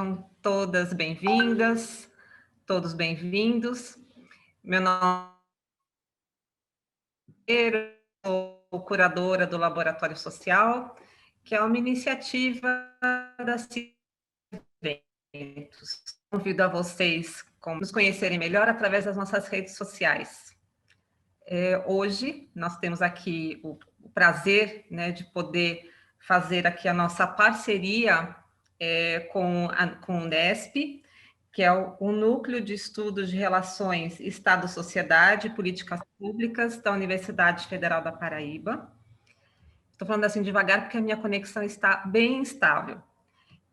Sejam todas bem-vindas, todos bem-vindos. Meu nome é sou curadora do Laboratório Social, que é uma iniciativa da Eventos. Convido a vocês a nos conhecerem melhor através das nossas redes sociais. Hoje nós temos aqui o prazer, né, de poder fazer aqui a nossa parceria com o Unesp, que é o Núcleo de Estudos de Relações Estado-Sociedade e Políticas Públicas da Universidade Federal da Paraíba. Estou falando assim devagar porque a minha conexão está bem instável.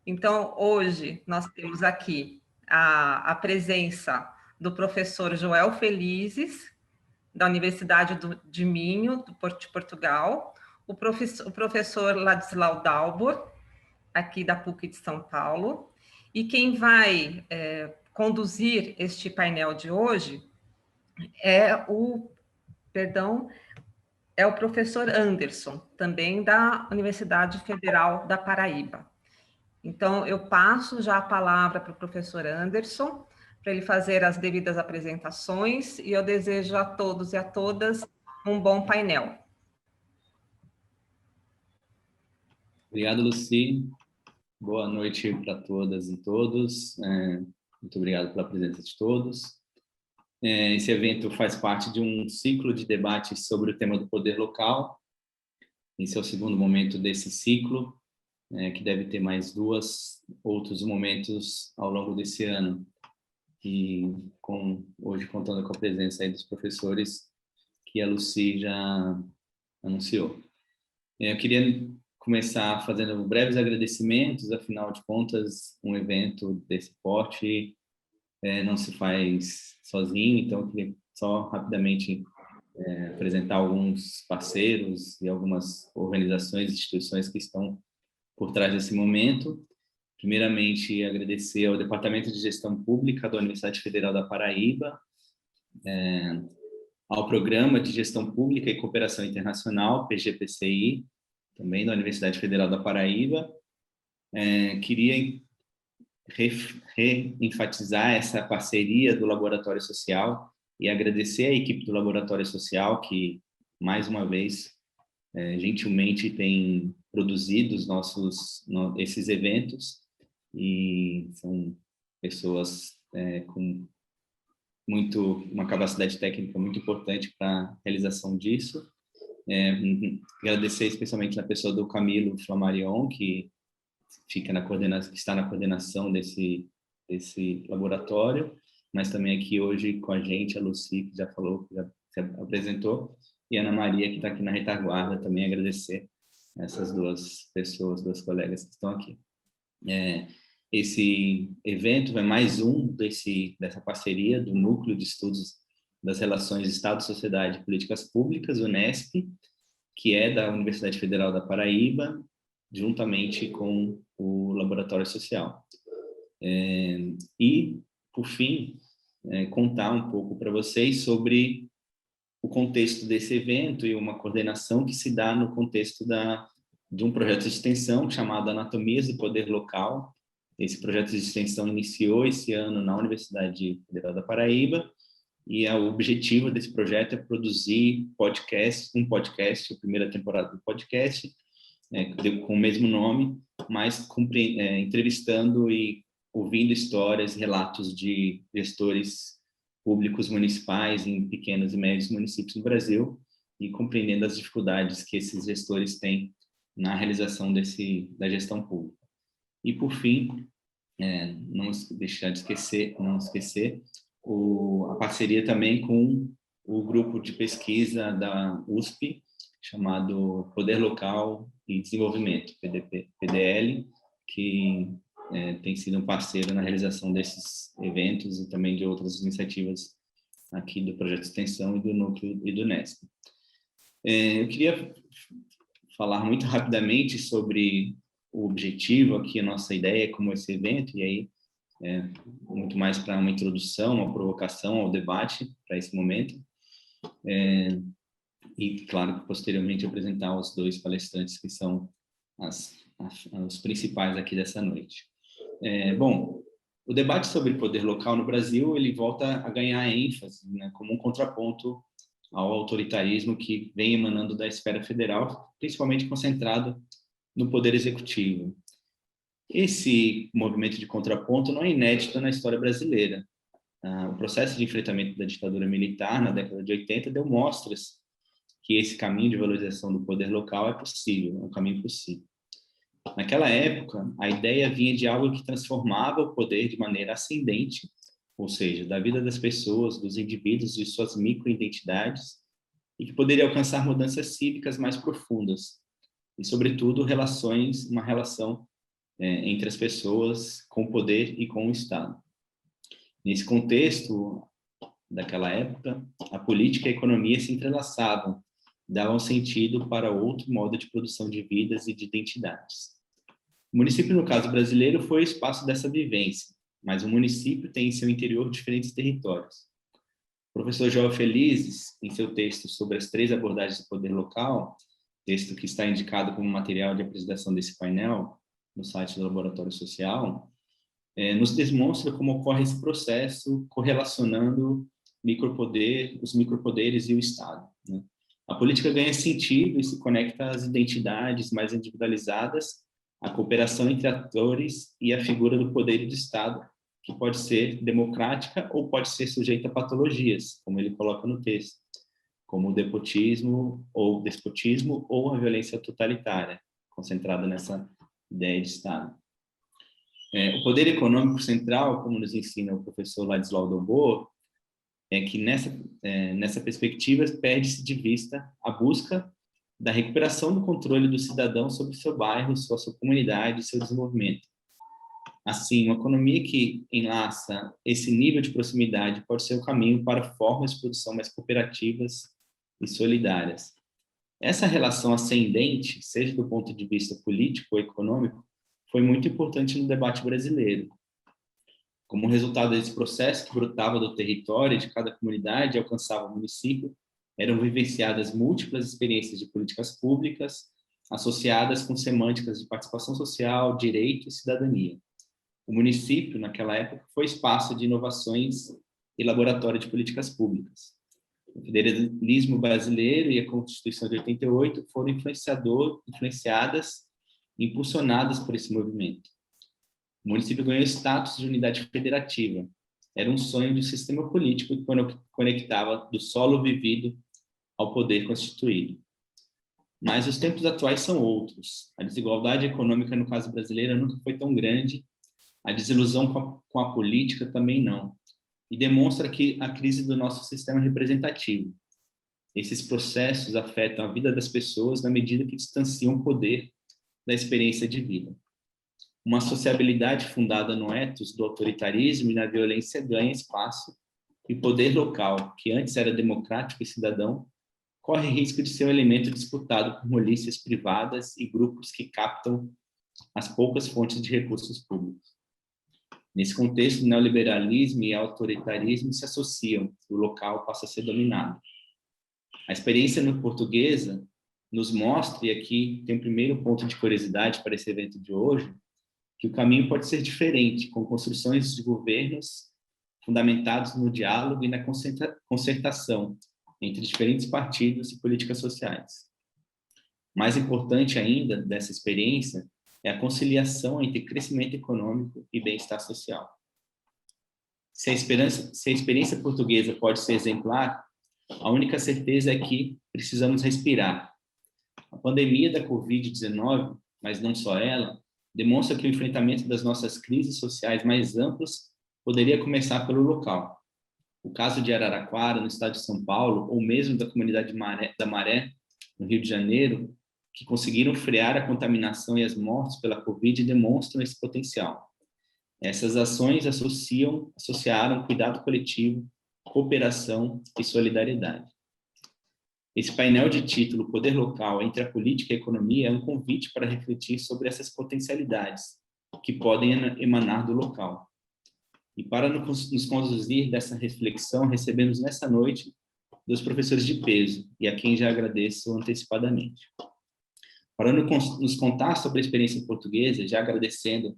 Então, hoje nós temos aqui a presença do professor Joel Felizes, da Universidade de Minho, de Portugal, o professor Ladislau Dalbor, aqui da PUC de São Paulo, e quem vai conduzir este painel de hoje é o professor Anderson, também da Universidade Federal da Paraíba. Então, eu passo já a palavra para o professor Anderson, para ele fazer as devidas apresentações, e eu desejo a todos e a todas um bom painel. Obrigado, Lucy. Boa noite para todas e todos. Muito obrigado pela presença de todos. Esse evento faz parte de um ciclo de debates sobre o tema do poder local. Esse é o segundo momento desse ciclo, que deve ter mais outros momentos ao longo desse ano. E hoje contando com a presença aí dos professores que a Lucy já anunciou. Eu queria começar fazendo breves agradecimentos, afinal de contas, um evento desse porte não se faz sozinho, então eu queria só rapidamente apresentar alguns parceiros e algumas organizações e instituições que estão por trás desse momento. Primeiramente, agradecer ao Departamento de Gestão Pública da Universidade Federal da Paraíba, ao Programa de Gestão Pública e Cooperação Internacional, PGPCI, também da Universidade Federal da Paraíba. Queria reenfatizar essa parceria do Laboratório Social e agradecer à equipe do Laboratório Social que, mais uma vez, gentilmente tem produzido esses eventos, e são pessoas com uma capacidade técnica muito importante para a realização disso. Agradecer especialmente a pessoa do Camilo Flammarion, que está na coordenação desse laboratório, mas também aqui hoje com a gente, a Lucy, que já falou, que já se apresentou, e a Ana Maria, que está aqui na retaguarda, também agradecer essas duas pessoas, duas colegas que estão aqui. Esse evento é mais um dessa parceria do Núcleo de Estudos das Relações Estado, Sociedade e Políticas Públicas, Unesp, que é da Universidade Federal da Paraíba, juntamente com o Laboratório Social. E, por fim, contar um pouco para vocês sobre o contexto desse evento e uma coordenação que se dá no contexto de um projeto de extensão chamado Anatomias do Poder Local. Esse projeto de extensão iniciou esse ano na Universidade Federal da Paraíba, e o objetivo desse projeto é produzir um podcast, a primeira temporada do podcast, com o mesmo nome, mas entrevistando e ouvindo histórias, relatos de gestores públicos municipais em pequenos e médios municípios no Brasil, e compreendendo as dificuldades que esses gestores têm na realização da gestão pública. E, por fim, não esquecer a parceria também com o grupo de pesquisa da USP, chamado Poder Local e Desenvolvimento, PDL, que tem sido um parceiro na realização desses eventos e também de outras iniciativas aqui do Projeto de Extensão e do Núcleo e do Unesp. Eu queria falar muito rapidamente sobre o objetivo aqui, a nossa ideia como esse evento, e aí muito mais para uma introdução, uma provocação ao debate para esse momento. E, claro, posteriormente apresentar os dois palestrantes que são os principais aqui dessa noite. Bom, o debate sobre poder local no Brasil, ele volta a ganhar ênfase, né, como um contraponto ao autoritarismo que vem emanando da esfera federal, principalmente concentrado no poder executivo. Esse movimento de contraponto não é inédito na história brasileira. O processo de enfrentamento da ditadura militar na década de 80 deu mostras que esse caminho de valorização do poder local é possível, é um caminho possível. Naquela época, a ideia vinha de algo que transformava o poder de maneira ascendente, ou seja, da vida das pessoas, dos indivíduos e suas microidentidades, e que poderia alcançar mudanças cívicas mais profundas, e, sobretudo, uma relação entre as pessoas com o poder e com o Estado. Nesse contexto daquela época, a política e a economia se entrelaçavam, davam sentido para outro modo de produção de vidas e de identidades. O município, no caso brasileiro, foi o espaço dessa vivência, mas o município tem em seu interior diferentes territórios. O professor João Felizes, em seu texto sobre as 3 abordagens do poder local, texto que está indicado como material de apresentação desse painel, no site do Laboratório Social, nos demonstra como ocorre esse processo correlacionando os micropoderes e o Estado, né? A política ganha sentido e se conecta às identidades mais individualizadas, à cooperação entre atores e à figura do poder e do Estado, que pode ser democrática ou pode ser sujeita a patologias, como ele coloca no texto, como o despotismo ou a violência totalitária, concentrada nessa ideia de Estado. O poder econômico central, como nos ensina o professor Ladislau Dodô, é que nessa perspectiva perde-se de vista a busca da recuperação do controle do cidadão sobre seu bairro, sua comunidade e seu desenvolvimento. Assim, uma economia que enlaça esse nível de proximidade pode ser o caminho para formas de produção mais cooperativas e solidárias. Essa relação ascendente, seja do ponto de vista político ou econômico, foi muito importante no debate brasileiro. Como resultado desse processo que brotava do território de cada comunidade e alcançava o município, eram vivenciadas múltiplas experiências de políticas públicas associadas com semânticas de participação social, direito e cidadania. O município, naquela época, foi espaço de inovações e laboratório de políticas públicas. O federalismo brasileiro e a Constituição de 88 foram influenciadas e impulsionadas por esse movimento. O município ganhou status de unidade federativa. Era um sonho de um sistema político que conectava do solo vivido ao poder constituído. Mas os tempos atuais são outros. A desigualdade econômica, no caso brasileiro, nunca foi tão grande. A desilusão com a política também não. E demonstra que a crise do nosso sistema representativo. Esses processos afetam a vida das pessoas na medida que distanciam o poder da experiência de vida. Uma sociabilidade fundada no ethos do autoritarismo e na violência ganha espaço e o poder local, que antes era democrático e cidadão, corre risco de ser um elemento disputado por milícias privadas e grupos que captam as poucas fontes de recursos públicos. Nesse contexto, o neoliberalismo e o autoritarismo se associam, o local passa a ser dominado. A experiência portuguesa nos mostra, e aqui tem o primeiro ponto de curiosidade para esse evento de hoje, que o caminho pode ser diferente, com construções de governos fundamentados no diálogo e na concertação entre diferentes partidos e políticas sociais. Mais importante ainda dessa experiência é a conciliação entre crescimento econômico e bem-estar social. Se a experiência portuguesa pode ser exemplar, a única certeza é que precisamos respirar. A pandemia da Covid-19, mas não só ela, demonstra que o enfrentamento das nossas crises sociais mais amplas poderia começar pelo local. O caso de Araraquara, no estado de São Paulo, ou mesmo da comunidade da Maré, no Rio de Janeiro, que conseguiram frear a contaminação e as mortes pela Covid, demonstram esse potencial. Essas ações associaram cuidado coletivo, cooperação e solidariedade. Esse painel de título Poder Local entre a Política e a Economia é um convite para refletir sobre essas potencialidades que podem emanar do local. E para nos conduzir dessa reflexão, recebemos nessa noite 2 professores de peso, e a quem já agradeço antecipadamente. Para nos contar sobre a experiência portuguesa, já agradecendo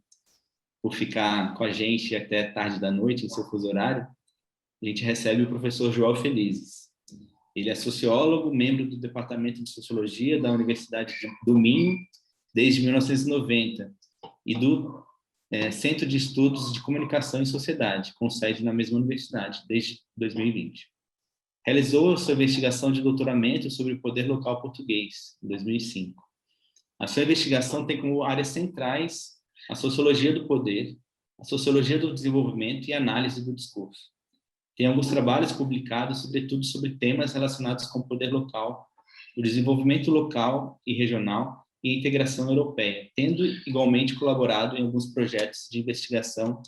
por ficar com a gente até tarde da noite, em seu fuso horário, a gente recebe o professor João Felizes. Ele é sociólogo, membro do Departamento de Sociologia da Universidade do Minho desde 1990 e do Centro de Estudos de Comunicação e Sociedade, com sede na mesma universidade, desde 2020. Realizou sua investigação de doutoramento sobre o poder local português, em 2005. A sua investigação tem como áreas centrais a sociologia do poder, a sociologia do desenvolvimento e a análise do discurso. Tem alguns trabalhos publicados, sobretudo sobre temas relacionados com o poder local, o desenvolvimento local e regional e a integração europeia, tendo igualmente colaborado em alguns projetos de investigação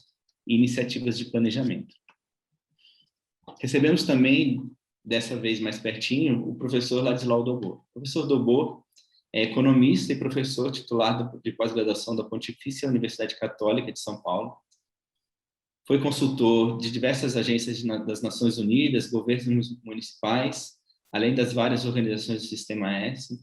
e iniciativas de planejamento. Recebemos também, dessa vez mais pertinho, o professor Ladislau Dobor. O professor Dobor é economista e professor titular de pós-graduação da Pontifícia Universidade Católica de São Paulo. Foi consultor de diversas agências das Nações Unidas, governos municipais, além das várias organizações do Sistema S,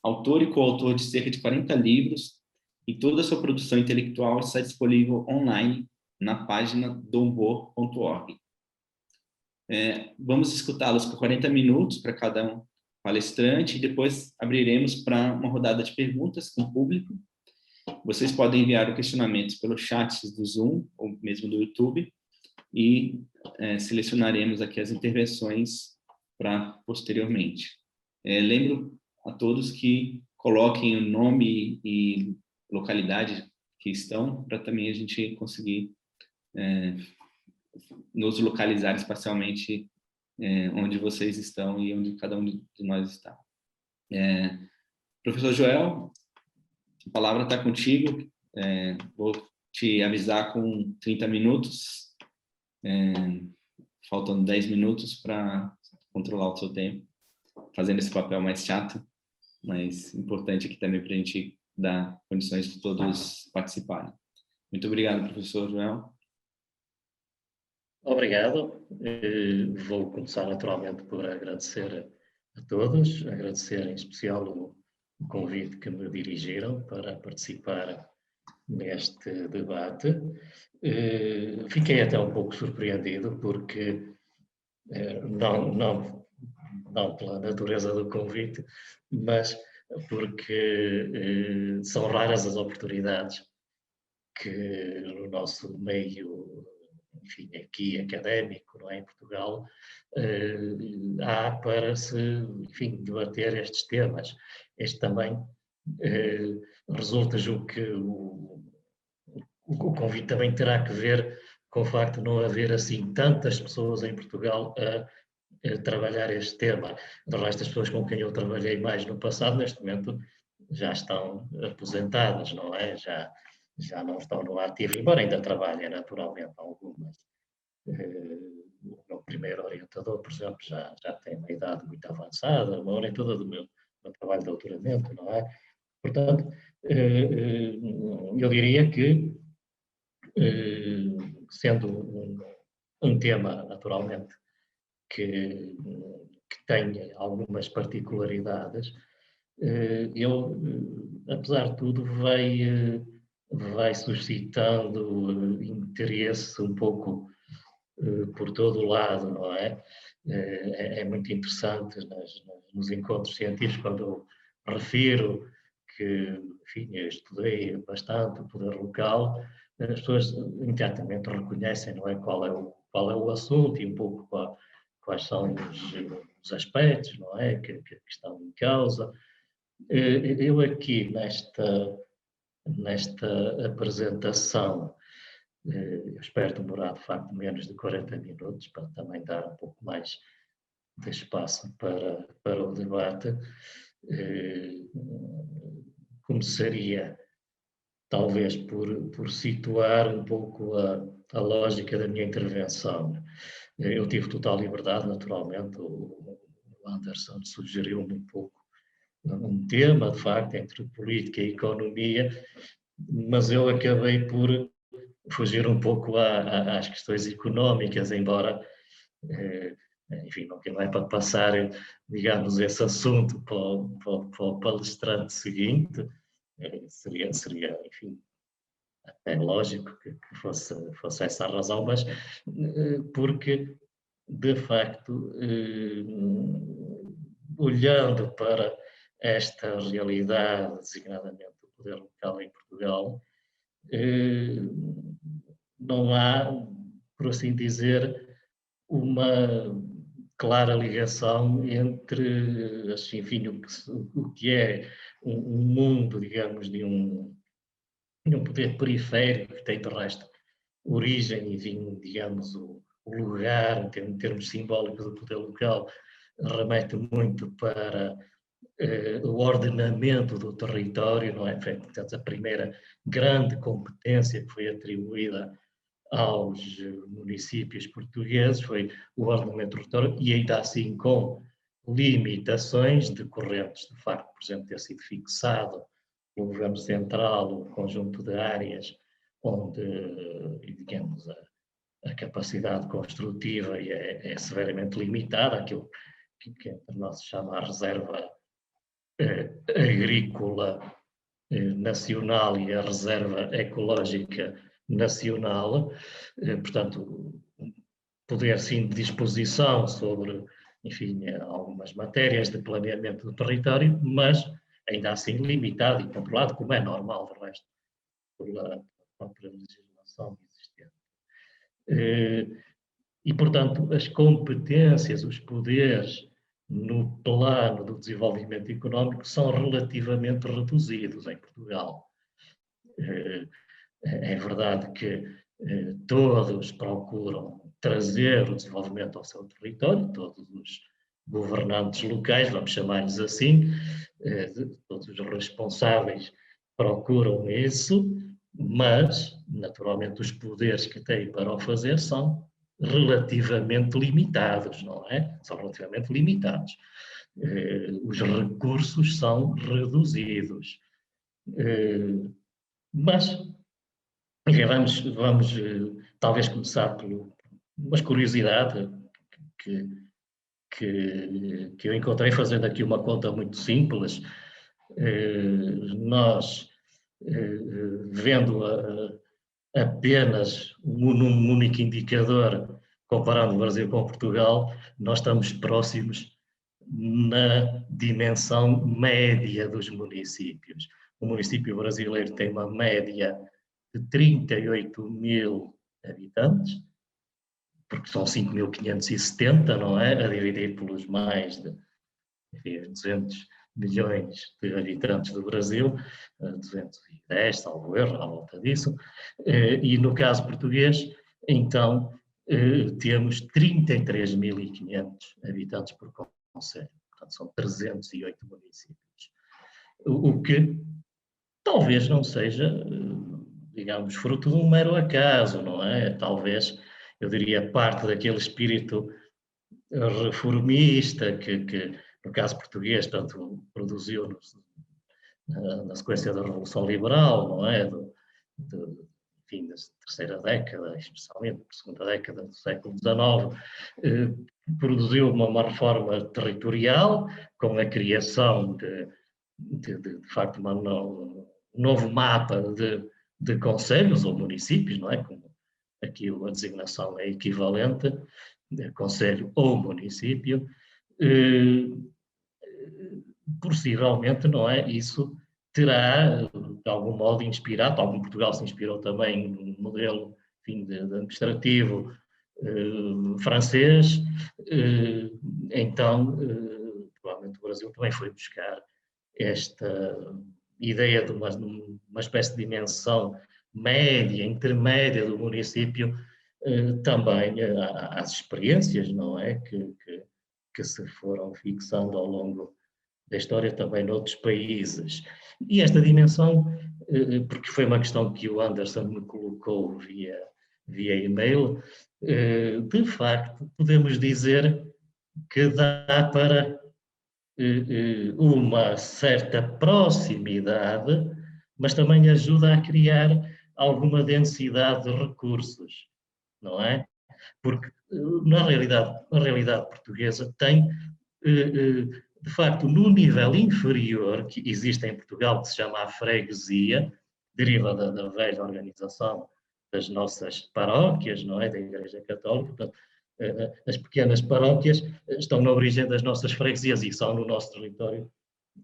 autor e coautor de cerca de 40 livros, e toda a sua produção intelectual está disponível online na página dombor.org. Vamos escutá-los por 40 minutos para cada palestrante, e depois abriremos para uma rodada de perguntas com o público. Vocês podem enviar o questionamento pelo chat do Zoom, ou mesmo do YouTube, e selecionaremos aqui as intervenções para posteriormente. Lembro a todos que coloquem o nome e localidade que estão, para também a gente conseguir nos localizar espacialmente onde vocês estão e onde cada um de nós está. Professor Joel, a palavra está contigo. Vou te avisar com 30 minutos. Faltam 10 minutos para controlar o seu tempo, fazendo esse papel mais chato, mas importante aqui também para a gente dar condições de todos participarem. Muito obrigado, professor Joel. Obrigado. Vou começar naturalmente por agradecer a todos, agradecer em especial o convite que me dirigiram para participar neste debate. Fiquei até um pouco surpreendido porque, não pela natureza do convite, mas porque são raras as oportunidades que no nosso meio, enfim, aqui académico, não é, em Portugal, há para se, enfim, debater estes temas. Este também resulta, julgo que o convite também terá que ver com o facto de não haver assim tantas pessoas em Portugal a trabalhar este tema. De resto, as pessoas com quem eu trabalhei mais no passado, neste momento, já estão aposentadas, não é? Já não estão no ativo, embora ainda trabalhem naturalmente algumas. O meu primeiro orientador, por exemplo, já tem uma idade muito avançada, uma orientadora do meu trabalho de doutoramento, não é? Portanto, eu diria que, sendo um tema, naturalmente, que tem algumas particularidades, eu, apesar de tudo, vai suscitando interesse um pouco por todo o lado, não é? É muito interessante nos encontros científicos, quando eu refiro que, enfim, eu estudei bastante o poder local, as pessoas imediatamente reconhecem, não é, qual é o assunto e um pouco quais são os aspectos, não é, que estão em causa. Eu aqui, nesta apresentação, eu espero demorar, de facto, menos de 40 minutos, para também dar um pouco mais de espaço para o debate. Começaria, talvez, por situar um pouco a lógica da minha intervenção. Eu tive total liberdade, naturalmente, o Anderson sugeriu-me um pouco um tema, de facto, entre política e economia, mas eu acabei por fugir um pouco às questões económicas, embora, enfim, não quero para passar, digamos, esse assunto para o palestrante seguinte, seria, enfim, é lógico que fosse essa a razão, mas porque, de facto, olhando para esta realidade, designadamente do poder local em Portugal, não há, por assim dizer, uma clara ligação entre, assim, enfim, o que é um mundo, digamos, de um poder periférico que tem, de resto, origem, enfim, digamos, o lugar, em termos simbólicos do poder local, remete muito para o ordenamento do território, não é? Portanto, a primeira grande competência que foi atribuída aos municípios portugueses foi o ordenamento do território, e ainda assim com limitações decorrentes do facto, por exemplo, ter sido fixado pelo Governo Central um conjunto de áreas onde, digamos, a capacidade construtiva é severamente limitada, aquilo que entre nós se chama a reserva agrícola nacional e a reserva ecológica nacional, portanto, poder sim de disposição sobre, enfim, algumas matérias de planeamento do território, mas ainda assim limitado e controlado, como é normal, de resto, pela própria legislação existente. E, portanto, as competências, os poderes no plano do desenvolvimento económico são relativamente reduzidos em Portugal. É verdade que todos procuram trazer o desenvolvimento ao seu território, todos os governantes locais, vamos chamar-lhes assim, todos os responsáveis procuram isso, mas, naturalmente, os poderes que têm para o fazer são relativamente limitados, não é? São relativamente limitados. Os recursos são reduzidos. Mas, enfim, vamos talvez começar por uma curiosidade que eu encontrei fazendo aqui uma conta muito simples. Nós, vendo apenas num único indicador, comparando o Brasil com Portugal, nós estamos próximos na dimensão média dos municípios. O município brasileiro tem uma média de 38 mil habitantes, porque são 5.570, não é? A dividir pelos mais de 200 milhões de habitantes do Brasil, 210, salvo erro, à volta disso. E no caso português, então, temos 33.500 habitantes por concelho. Portanto, são 308 municípios. O que talvez não seja, digamos, fruto de um mero acaso, não é? Talvez, eu diria, parte daquele espírito reformista que no caso português, tanto produziu na sequência da Revolução Liberal, não é? Enfim, da terceira década, especialmente da segunda década do século XIX, produziu uma reforma territorial com a criação de facto, um novo mapa de concelhos ou municípios, não é? Como aqui a designação é equivalente, de concelho ou município, possivelmente, não é? Isso terá, de algum modo, inspirado, algum Portugal se inspirou também no modelo, enfim, de administrativo francês, então, provavelmente o Brasil também foi buscar esta ideia de uma espécie de dimensão média, intermédia do município, também às experiências, não é? Que se foram fixando ao longo da história também noutros países. E esta dimensão, porque foi uma questão que o Anderson me colocou via e-mail, de facto, podemos dizer que dá para uma certa proximidade, mas também ajuda a criar alguma densidade de recursos, não é? Porque na realidade portuguesa tem, de facto, no nível inferior que existe em Portugal, que se chama a freguesia, deriva da velha organização das nossas paróquias, não é? Da Igreja Católica. Portanto, as pequenas paróquias estão na origem das nossas freguesias e são no nosso território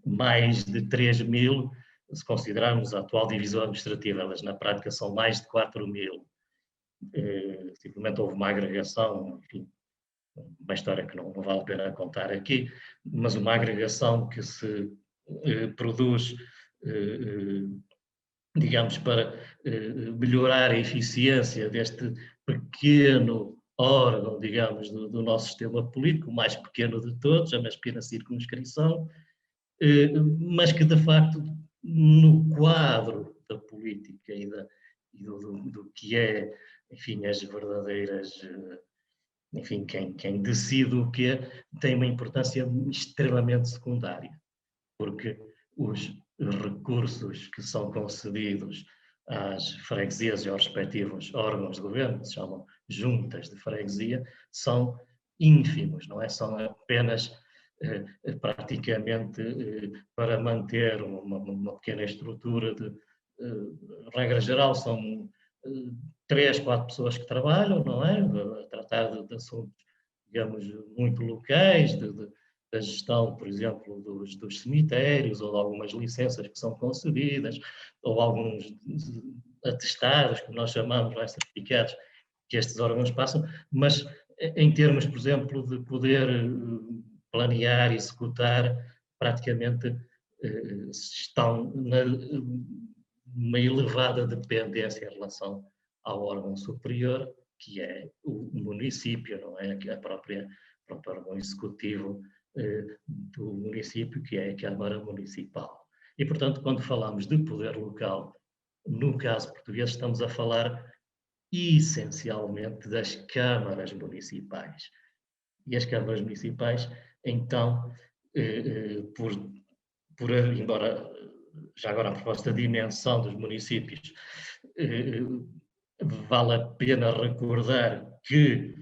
mais de 3.000, se considerarmos a atual divisão administrativa. Elas na prática são mais de 4.000. Simplesmente houve uma agregação, enfim, uma história que não vale a pena contar aqui, mas uma agregação que se produz, digamos, para melhorar a eficiência deste pequeno órgão, digamos, do nosso sistema político, o mais pequeno de todos, a mais pequena circunscrição, mas que, de facto, no quadro da política e do que é, enfim, as verdadeiras... Enfim, quem decide o quê tem uma importância extremamente secundária, porque os recursos que são concedidos às freguesias e aos respectivos órgãos de governo, que se chamam juntas de freguesia, são ínfimos, não é? São apenas praticamente para manter uma pequena estrutura de regra geral, são 3, 4 pessoas que trabalham, não é? A tratar de assuntos, digamos, muito locais, da gestão, por exemplo, dos cemitérios, ou de algumas licenças que são concedidas, ou alguns atestados, que nós chamamos, não é? Certificados, que estes órgãos passam, mas em termos, por exemplo, de poder planear e executar, praticamente estão numa elevada dependência em relação ao órgão superior, que é o município, não é? Que é o próprio órgão executivo do município, que é a Câmara Municipal. E, portanto, quando falamos de poder local, no caso português, estamos a falar essencialmente das câmaras municipais. E as câmaras municipais, então, embora já agora a proposta de dimensão dos municípios, vale a pena recordar que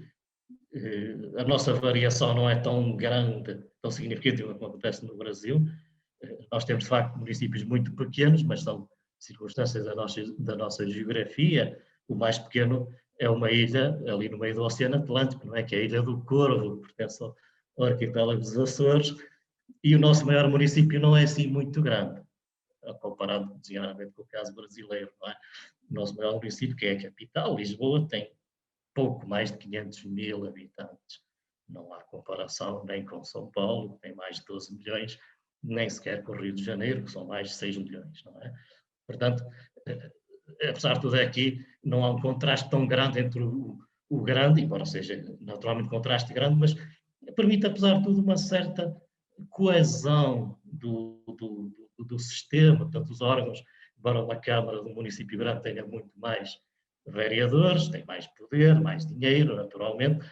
a nossa variação não é tão grande, tão significativa como acontece no Brasil. Nós temos, de facto, municípios muito pequenos, mas são circunstâncias da nossa geografia. O mais pequeno é uma ilha ali no meio do Oceano Atlântico, não é? Que é a Ilha do Corvo, que pertence ao arquipélago dos Açores, e o nosso maior município não é assim muito grande, comparado, designadamente, com o caso brasileiro, não é? O nosso maior município, que é a capital, Lisboa, tem pouco mais de 500.000 habitantes. Não há comparação nem com São Paulo, que tem mais de 12 milhões, nem sequer com o Rio de Janeiro, que são mais de 6 milhões, não é? Portanto, apesar de tudo aqui, não há um contraste tão grande entre o grande, embora seja naturalmente um contraste grande, mas permite, apesar de tudo, uma certa coesão do sistema, portanto, os órgãos, embora uma Câmara do município grande tenha muito mais vereadores, tem mais poder, mais dinheiro, naturalmente.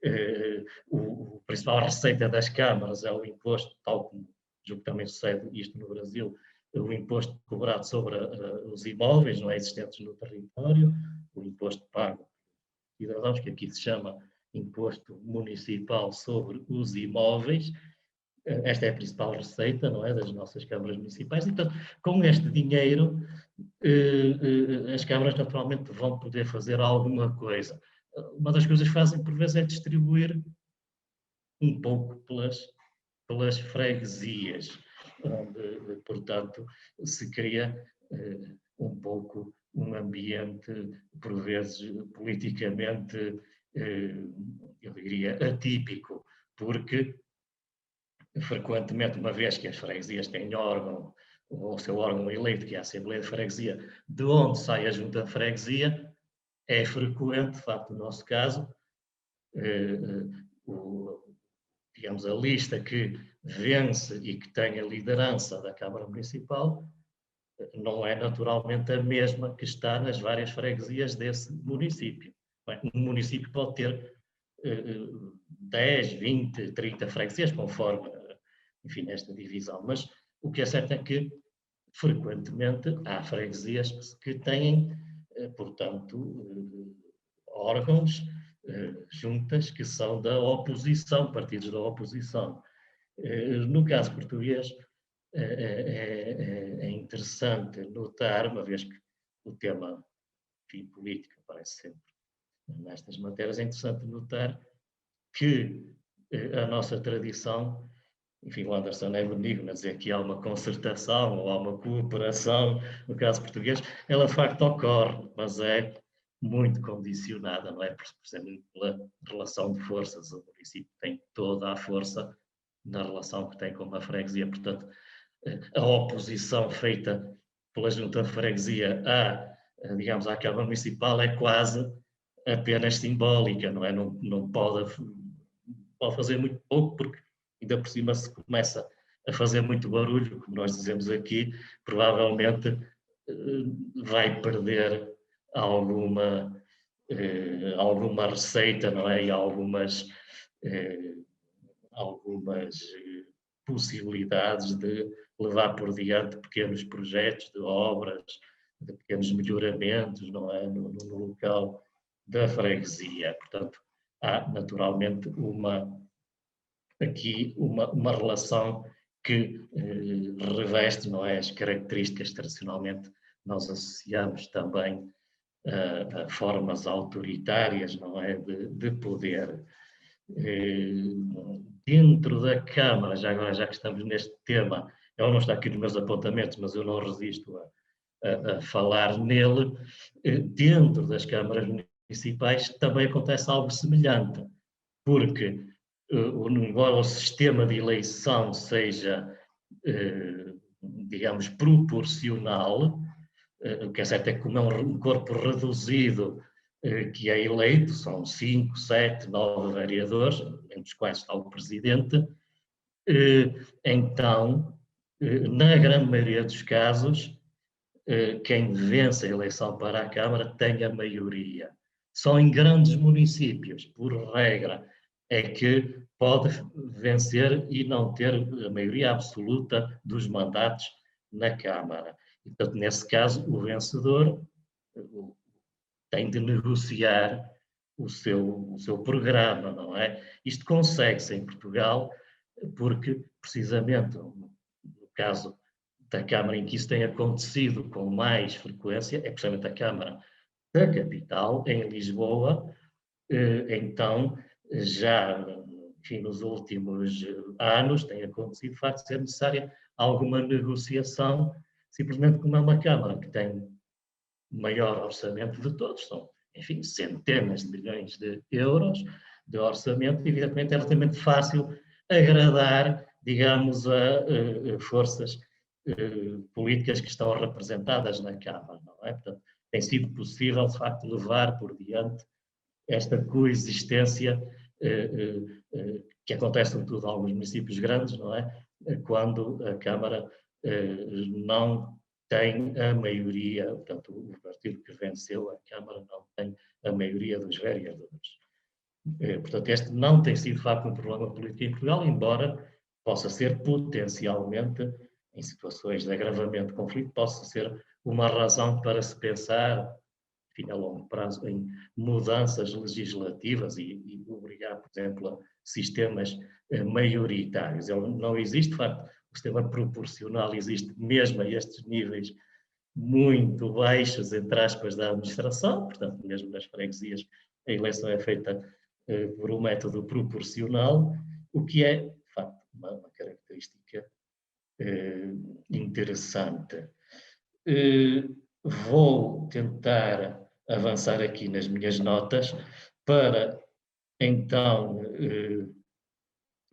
A principal receita das câmaras é o imposto, tal como julgo que também sucede isto no Brasil, o imposto cobrado sobre os imóveis não é, existentes no território, o imposto pago por cidadãos, que aqui se chama imposto municipal sobre os imóveis. Esta é a principal receita, não é, das nossas câmaras municipais. Então, com este dinheiro, as câmaras naturalmente vão poder fazer alguma coisa. Uma das coisas que fazem, por vezes, é distribuir um pouco pelas freguesias, onde, portanto, se cria um pouco um ambiente, por vezes, politicamente, eu diria, atípico, porque frequentemente, uma vez que as freguesias têm órgão, o seu órgão eleito, que é a Assembleia de Freguesia, de onde sai a Junta de Freguesia, é frequente, de facto, no nosso caso, digamos, a lista que vence e que tem a liderança da Câmara Municipal não é naturalmente a mesma que está nas várias freguesias desse município. Um município pode ter 10, 20, 30 freguesias, conforme, enfim, esta divisão. Mas o que é certo é que, frequentemente, há freguesias que têm, portanto, órgãos, juntas, que são da oposição, partidos da oposição. No caso português, é interessante notar, uma vez que o tema, enfim, política aparece sempre nestas matérias, é interessante notar que a nossa tradição, enfim, o Anderson é benigno a dizer que há uma concertação ou há uma cooperação, no caso português, ela de facto ocorre, mas é muito condicionada, não é? Por exemplo, pela relação de forças. O município tem toda a força na relação que tem com a freguesia, portanto, a oposição feita pela Junta de Freguesia digamos, à Câmara Municipal é quase apenas simbólica, não é? Não pode fazer muito pouco, porque ainda por cima se começa a fazer muito barulho, como nós dizemos aqui, provavelmente vai perder alguma receita, não é? E algumas possibilidades de levar por diante pequenos projetos de obras, de pequenos melhoramentos, não é? No local da freguesia. Portanto, há naturalmente aqui uma relação que reveste, não é, as características tradicionalmente nós associamos também a formas autoritárias, não é, de poder. Dentro da Câmara, já agora, já que estamos neste tema, ele não está aqui nos meus apontamentos, mas eu não resisto a falar nele, dentro das câmaras municipais também acontece algo semelhante, porque embora o sistema de eleição seja, digamos, proporcional, o que é certo é que como é um corpo reduzido que é eleito, são 5, 7, 9 vereadores, entre os quais está o presidente, então, na grande maioria dos casos, quem vence a eleição para a Câmara tem a maioria. Só em grandes municípios, por regra, é que pode vencer e não ter a maioria absoluta dos mandatos na Câmara. E, portanto, nesse caso, o vencedor tem de negociar o seu programa, não é? Isto consegue-se em Portugal porque, precisamente, no caso da Câmara em que isso tem acontecido com mais frequência, é precisamente a Câmara da capital, em Lisboa. Então, já enfim, nos últimos anos tem acontecido, de facto, ser necessária alguma negociação, simplesmente como é uma Câmara que tem maior orçamento de todos, são, enfim, centenas de milhões de euros de orçamento, e evidentemente é relativamente fácil agradar, digamos, a forças políticas que estão representadas na Câmara, não é? Portanto, tem sido possível, de facto, levar por diante esta coexistência que acontece, sobretudo, em alguns municípios grandes, não é? Quando a Câmara não tem a maioria, portanto, o partido que venceu a Câmara não tem a maioria dos vereadores. Portanto, este não tem sido, de facto, um problema político em Portugal, embora possa ser potencialmente, em situações de agravamento de conflito, possa ser uma razão para se pensar, enfim, a longo prazo, em mudanças legislativas e obrigar, por exemplo, a sistemas maioritários. Ele não existe, de facto, o sistema proporcional existe mesmo a estes níveis muito baixos, entre aspas, da administração, portanto, mesmo nas freguesias, a eleição é feita por um método proporcional, o que é, de facto, uma característica interessante. Vou tentar avançar aqui nas minhas notas para, então,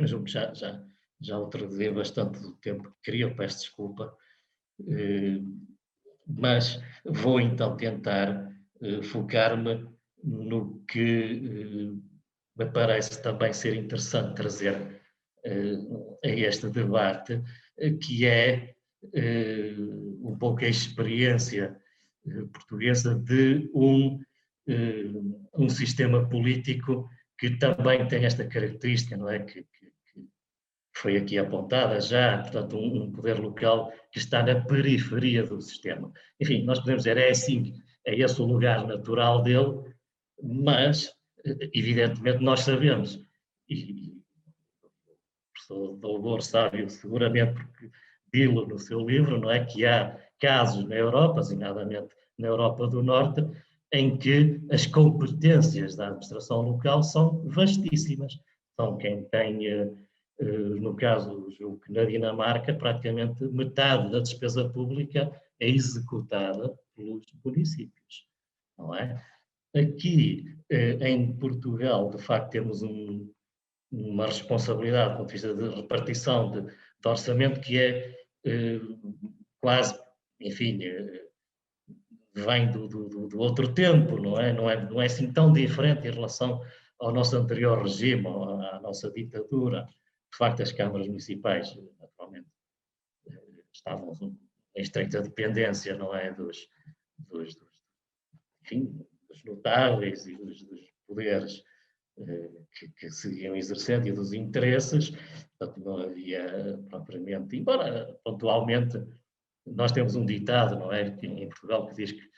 julgo que já ultrapassei bastante do tempo que queria, eu peço desculpa, mas vou então tentar focar-me no que me parece também ser interessante trazer a este debate, que é um pouco a experiência portuguesa de um sistema político que também tem esta característica, não é? Que foi aqui apontada já, portanto, um poder local que está na periferia do sistema. Enfim, nós podemos dizer, é assim, é esse o lugar natural dele, mas, evidentemente, nós sabemos, e o professor Dolor sabe seguramente, porque dilo no seu livro, não é, que há casos na Europa, designadamente na Europa do Norte, em que as competências da administração local são vastíssimas. São quem tem, no caso, julgo que na Dinamarca, praticamente metade da despesa pública é executada pelos municípios, não é? Aqui, em Portugal, de facto, temos uma responsabilidade do ponto de vista de repartição de orçamento que é quase, enfim, vem do outro tempo, não é? Não é assim tão diferente em relação ao nosso anterior regime, à nossa ditadura. De facto, as câmaras municipais, naturalmente, estavam em estreita dependência, não é? Enfim, dos notáveis e dos poderes que se iam exercendo e dos interesses. Portanto, não havia propriamente, embora pontualmente nós temos um ditado, não é, em Portugal, que diz que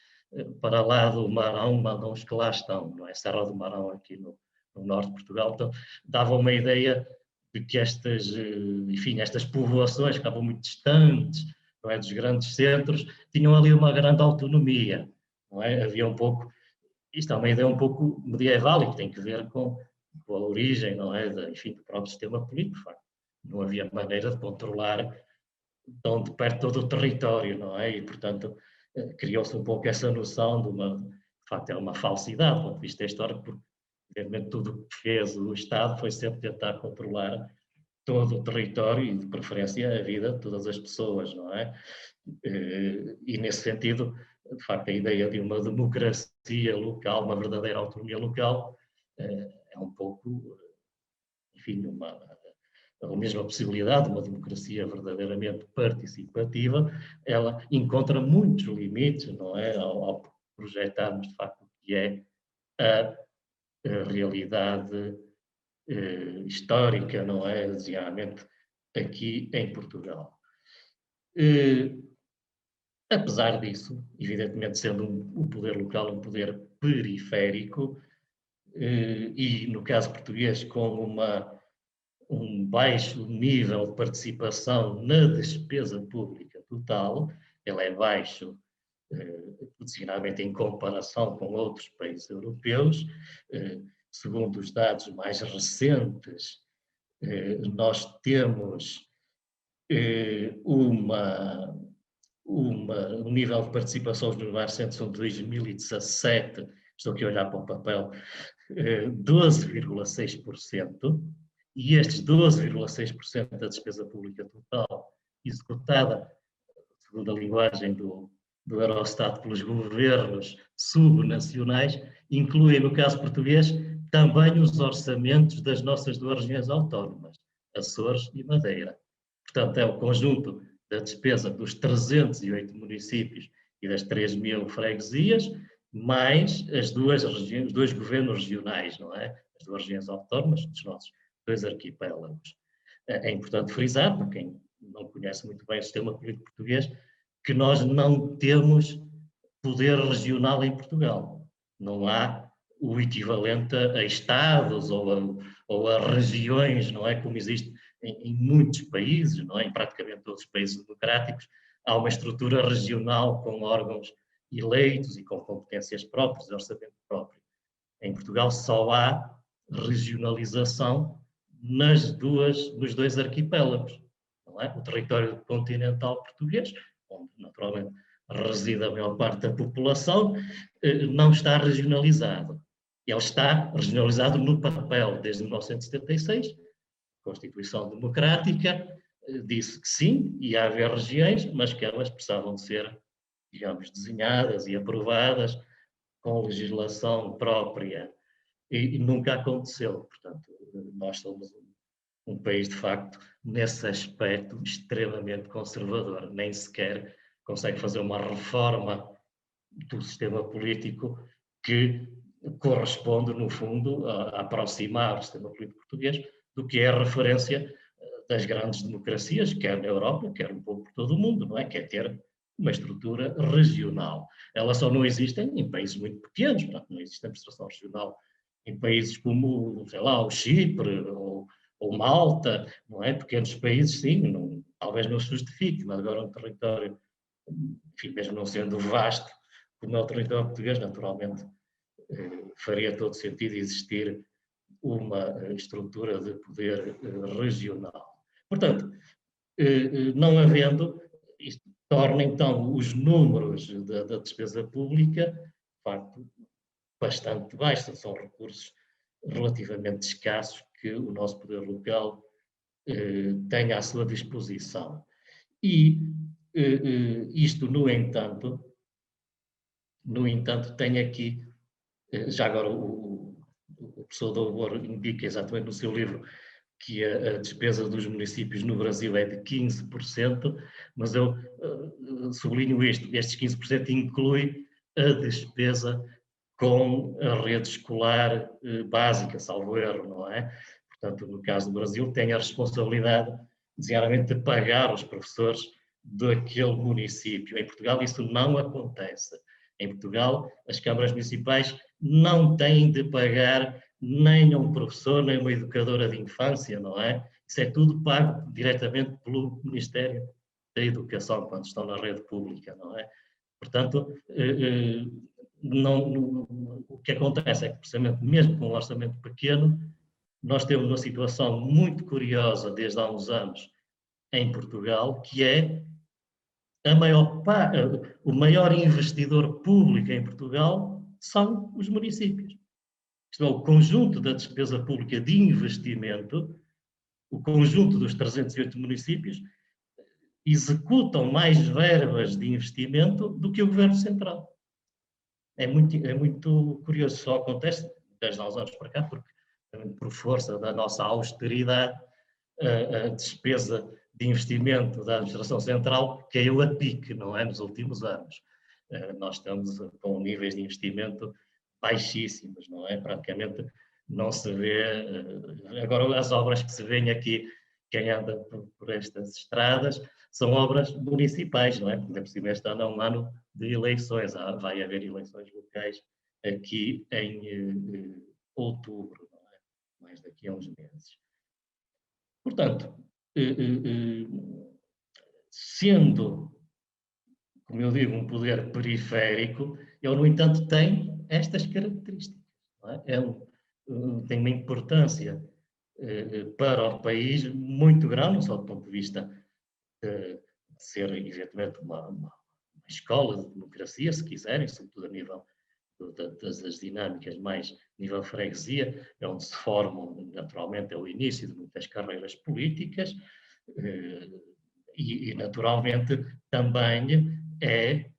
para lá do Marão mandam os que lá estão, não é? Serra do Marão aqui no norte de Portugal. Então, dava uma ideia de que estas povoações que estavam muito distantes, não é, dos grandes centros, tinham ali uma grande autonomia, não é? Havia um pouco, isto é uma ideia um pouco medieval e que tem que ver com a origem, não é, enfim, do próprio sistema político. Não havia maneira de controlar tão de perto todo o território, não é? E, portanto, criou-se um pouco essa noção de facto, é uma falsidade do ponto de vista histórico, porque, evidentemente, tudo o que fez o Estado foi sempre tentar controlar todo o território e, de preferência, a vida de todas as pessoas, não é? E, nesse sentido, de facto, a ideia de uma democracia local, uma verdadeira autonomia local, é um pouco, enfim, a mesma possibilidade de uma democracia verdadeiramente participativa, ela encontra muitos limites, não é? Ao projetarmos, de facto, o que é a realidade histórica, não é? Designadamente aqui em Portugal. Apesar disso, evidentemente sendo o poder local um poder periférico, e no caso português com um baixo nível de participação na despesa pública total, ele é baixo, designadamente em comparação com outros países europeus. Segundo os dados mais recentes, nós temos um nível de participação nos mais recentes são de 2017, estou aqui a olhar para o papel, 12,6%, e estes 12,6% da despesa pública total executada, segundo a linguagem do Eurostat, pelos governos subnacionais, incluem, no caso português, também os orçamentos das nossas duas regiões autónomas, Açores e Madeira. Portanto, é o conjunto da despesa dos 308 municípios e das 3.000 freguesias, mais as duas regiões, os dois governos regionais, não é? As duas regiões autónomas, dos nossos dois arquipélagos. É importante frisar, para quem não conhece muito bem o sistema político português, que nós não temos poder regional em Portugal. Não há o equivalente a estados ou a regiões, não é? Como existe em muitos países, não é? Em praticamente todos os países democráticos, há uma estrutura regional com órgãos eleitos e com competências próprias, orçamento próprio. Em Portugal só há regionalização nos dois arquipélagos, não é? O território continental português, onde naturalmente reside a maior parte da população, não está regionalizado. Ele está regionalizado no papel desde 1976, a Constituição Democrática disse que sim, ia haver regiões, mas que elas precisavam de ser, digamos, desenhadas e aprovadas com legislação própria, e nunca aconteceu. Portanto, nós somos um país, de facto, nesse aspecto, extremamente conservador. Nem sequer consegue fazer uma reforma do sistema político que corresponde, no fundo, a aproximar o sistema político português do que é a referência das grandes democracias, quer na Europa, quer um pouco por todo o mundo, não é? Que é ter uma estrutura regional. Elas só não existem em países muito pequenos, portanto, não existe administração regional em países como, sei lá, o Chipre ou Malta, não é? Pequenos países, sim, talvez não se justifique, mas agora um território, enfim, mesmo não sendo vasto, como é o território português, naturalmente faria todo sentido existir uma estrutura de poder regional. Portanto, não havendo, isto torna então os números da despesa pública, de facto, bastante baixos, são recursos relativamente escassos que o nosso poder local tem à sua disposição. E isto, no entanto, tem aqui, já agora o professor Doutor indica exatamente no seu livro que a despesa dos municípios no Brasil é de 15%, mas eu sublinho isto, estes 15% inclui a despesa com a rede escolar básica, salvo erro, não é? Portanto, no caso do Brasil, tem a responsabilidade, designadamente, de pagar os professores daquele município. Em Portugal isso não acontece. Em Portugal, as câmaras municipais não têm de pagar nem a um professor, nem uma educadora de infância, não é? Isso é tudo pago diretamente pelo Ministério da Educação, quando estão na rede pública, não é? Portanto, o que acontece é que, precisamente, mesmo com um orçamento pequeno, nós temos uma situação muito curiosa desde há uns anos em Portugal, que é o maior investidor público em Portugal são os municípios. Isto é, o conjunto da despesa pública de investimento, o conjunto dos 308 municípios, executam mais verbas de investimento do que o Governo Central. É muito curioso, só acontece desde há uns anos para cá, porque por força da nossa austeridade, a despesa de investimento da Administração Central caiu a pique, não é? Nos últimos anos. Nós estamos com níveis de investimento baixíssimos, não é? Praticamente não se vê. Agora, as obras que se vêem aqui, quem anda por estas estradas, são obras municipais, não é? Por exemplo, este ano é um ano de eleições, vai haver eleições locais aqui em outubro, não é? Mais daqui a uns meses. Portanto, sendo, como eu digo, um poder periférico, ele, no entanto, tem estas características. Não é? Tem uma importância para o país muito grande, não só do ponto de vista de ser, evidentemente, uma escola de democracia, se quiserem, sobretudo a nível das dinâmicas mais nível freguesia, é onde se formam, naturalmente, é o início de muitas carreiras políticas e naturalmente, também é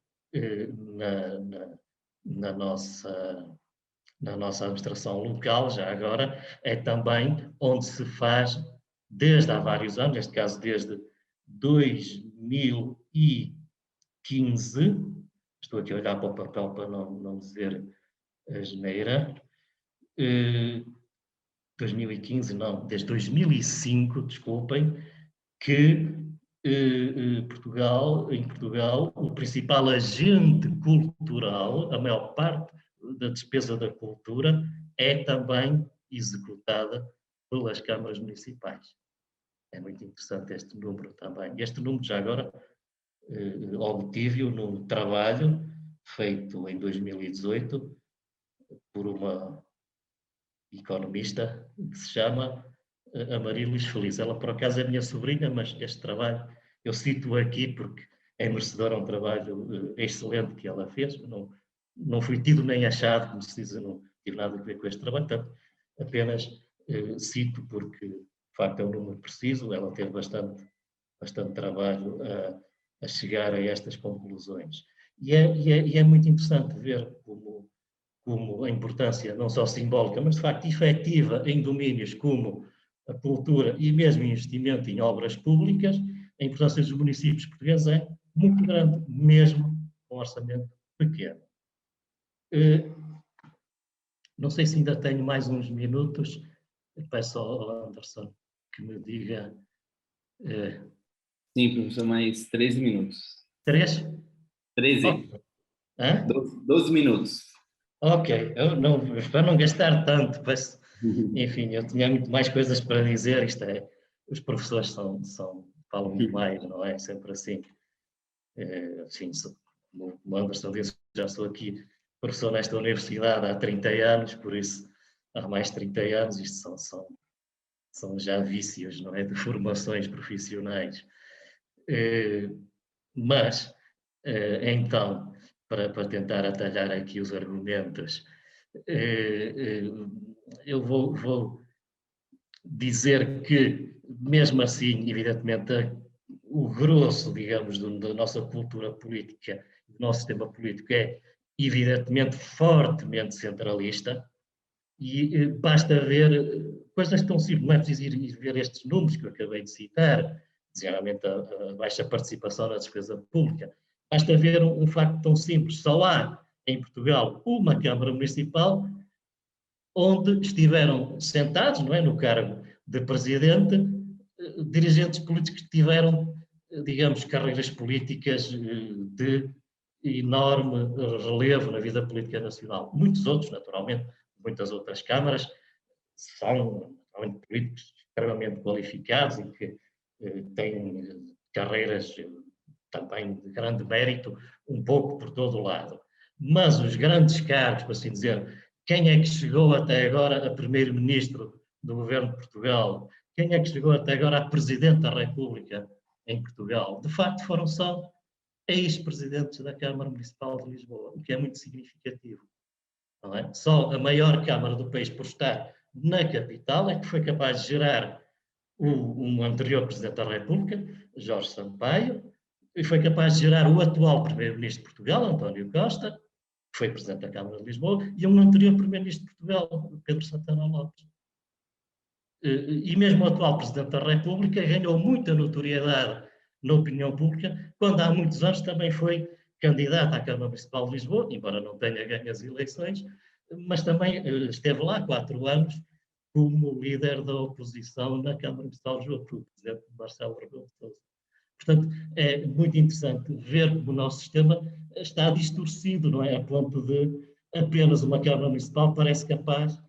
na nossa administração local, já agora, é também onde se faz, desde há vários anos, neste caso desde 2015, estou aqui a olhar para o papel para não dizer asneira, 2015, não, desde 2005, desculpem, que em Portugal, o principal agente cultural, a maior parte da despesa da cultura, é também executada pelas câmaras municipais. É muito interessante este número também. Este número, já agora, obtive-o num trabalho feito em 2018 por uma economista que se chama Amarilis Feliz. Ela, por acaso, é minha sobrinha, mas este trabalho eu cito aqui porque é merecedor, um trabalho excelente que ela fez. Não fui tido nem achado, como se diz, não tive nada a ver com este trabalho, portanto, apenas cito porque, de facto, é um número preciso. Ela teve bastante trabalho a chegar a estas conclusões. E é muito interessante ver como a importância, não só simbólica, mas de facto efetiva em domínios como a cultura e mesmo investimento em obras públicas, a importância dos municípios portugueses é muito grande, mesmo com um orçamento pequeno. Não sei se ainda tenho mais uns minutos, eu peço ao Anderson que me diga... Sim, professor, mais 13 minutos. 3? 13. Oh. 12 minutos. Ok, eu espero não gastar tanto, mas, enfim, eu tinha muito mais coisas para dizer. Isto é, os professores são falam muito mais, não é? Sempre assim. Enfim, como o Anderson disse, já estou aqui professor nesta universidade há 30 anos, por isso há mais de 30 anos, isto são já vícios, não é? De formações profissionais. Mas, então, para tentar atalhar aqui os argumentos, eu vou dizer que, mesmo assim, evidentemente, o grosso, digamos, da nossa cultura política, do nosso sistema político é, evidentemente, fortemente centralista, e basta ver coisas tão simples, não é preciso ir ver estes números que eu acabei de citar, geralmente a baixa participação na despesa pública. Basta ver um facto tão simples. Só há, em Portugal, uma Câmara Municipal onde estiveram sentados, não é, no cargo de presidente, dirigentes políticos que tiveram, digamos, carreiras políticas de enorme relevo na vida política nacional. Muitos outros, naturalmente, muitas outras câmaras são políticos extremamente qualificados e que têm carreiras também de grande mérito, um pouco por todo o lado. Mas os grandes cargos, por assim dizer, quem é que chegou até agora a primeiro-ministro do governo de Portugal? Quem é que chegou até agora a presidente da República em Portugal? De facto, foram só ex-presidentes da Câmara Municipal de Lisboa, o que é muito significativo. Não é? Só a maior Câmara do país, por estar na capital, é que foi capaz de gerar um anterior Presidente da República, Jorge Sampaio, e foi capaz de gerar o atual Primeiro-Ministro de Portugal, António Costa, que foi Presidente da Câmara de Lisboa, e um anterior Primeiro-Ministro de Portugal, Pedro Santana Lopes. E mesmo o atual Presidente da República ganhou muita notoriedade na opinião pública, quando há muitos anos também foi candidato à Câmara Municipal de Lisboa, embora não tenha ganho as eleições, mas também esteve lá 4 anos como líder da oposição na Câmara Municipal de Lisboa, o Presidente Marcelo Rebelo de Sousa. Portanto, é muito interessante ver como o nosso sistema está distorcido, não é? A ponto de apenas uma Câmara Municipal parece capaz,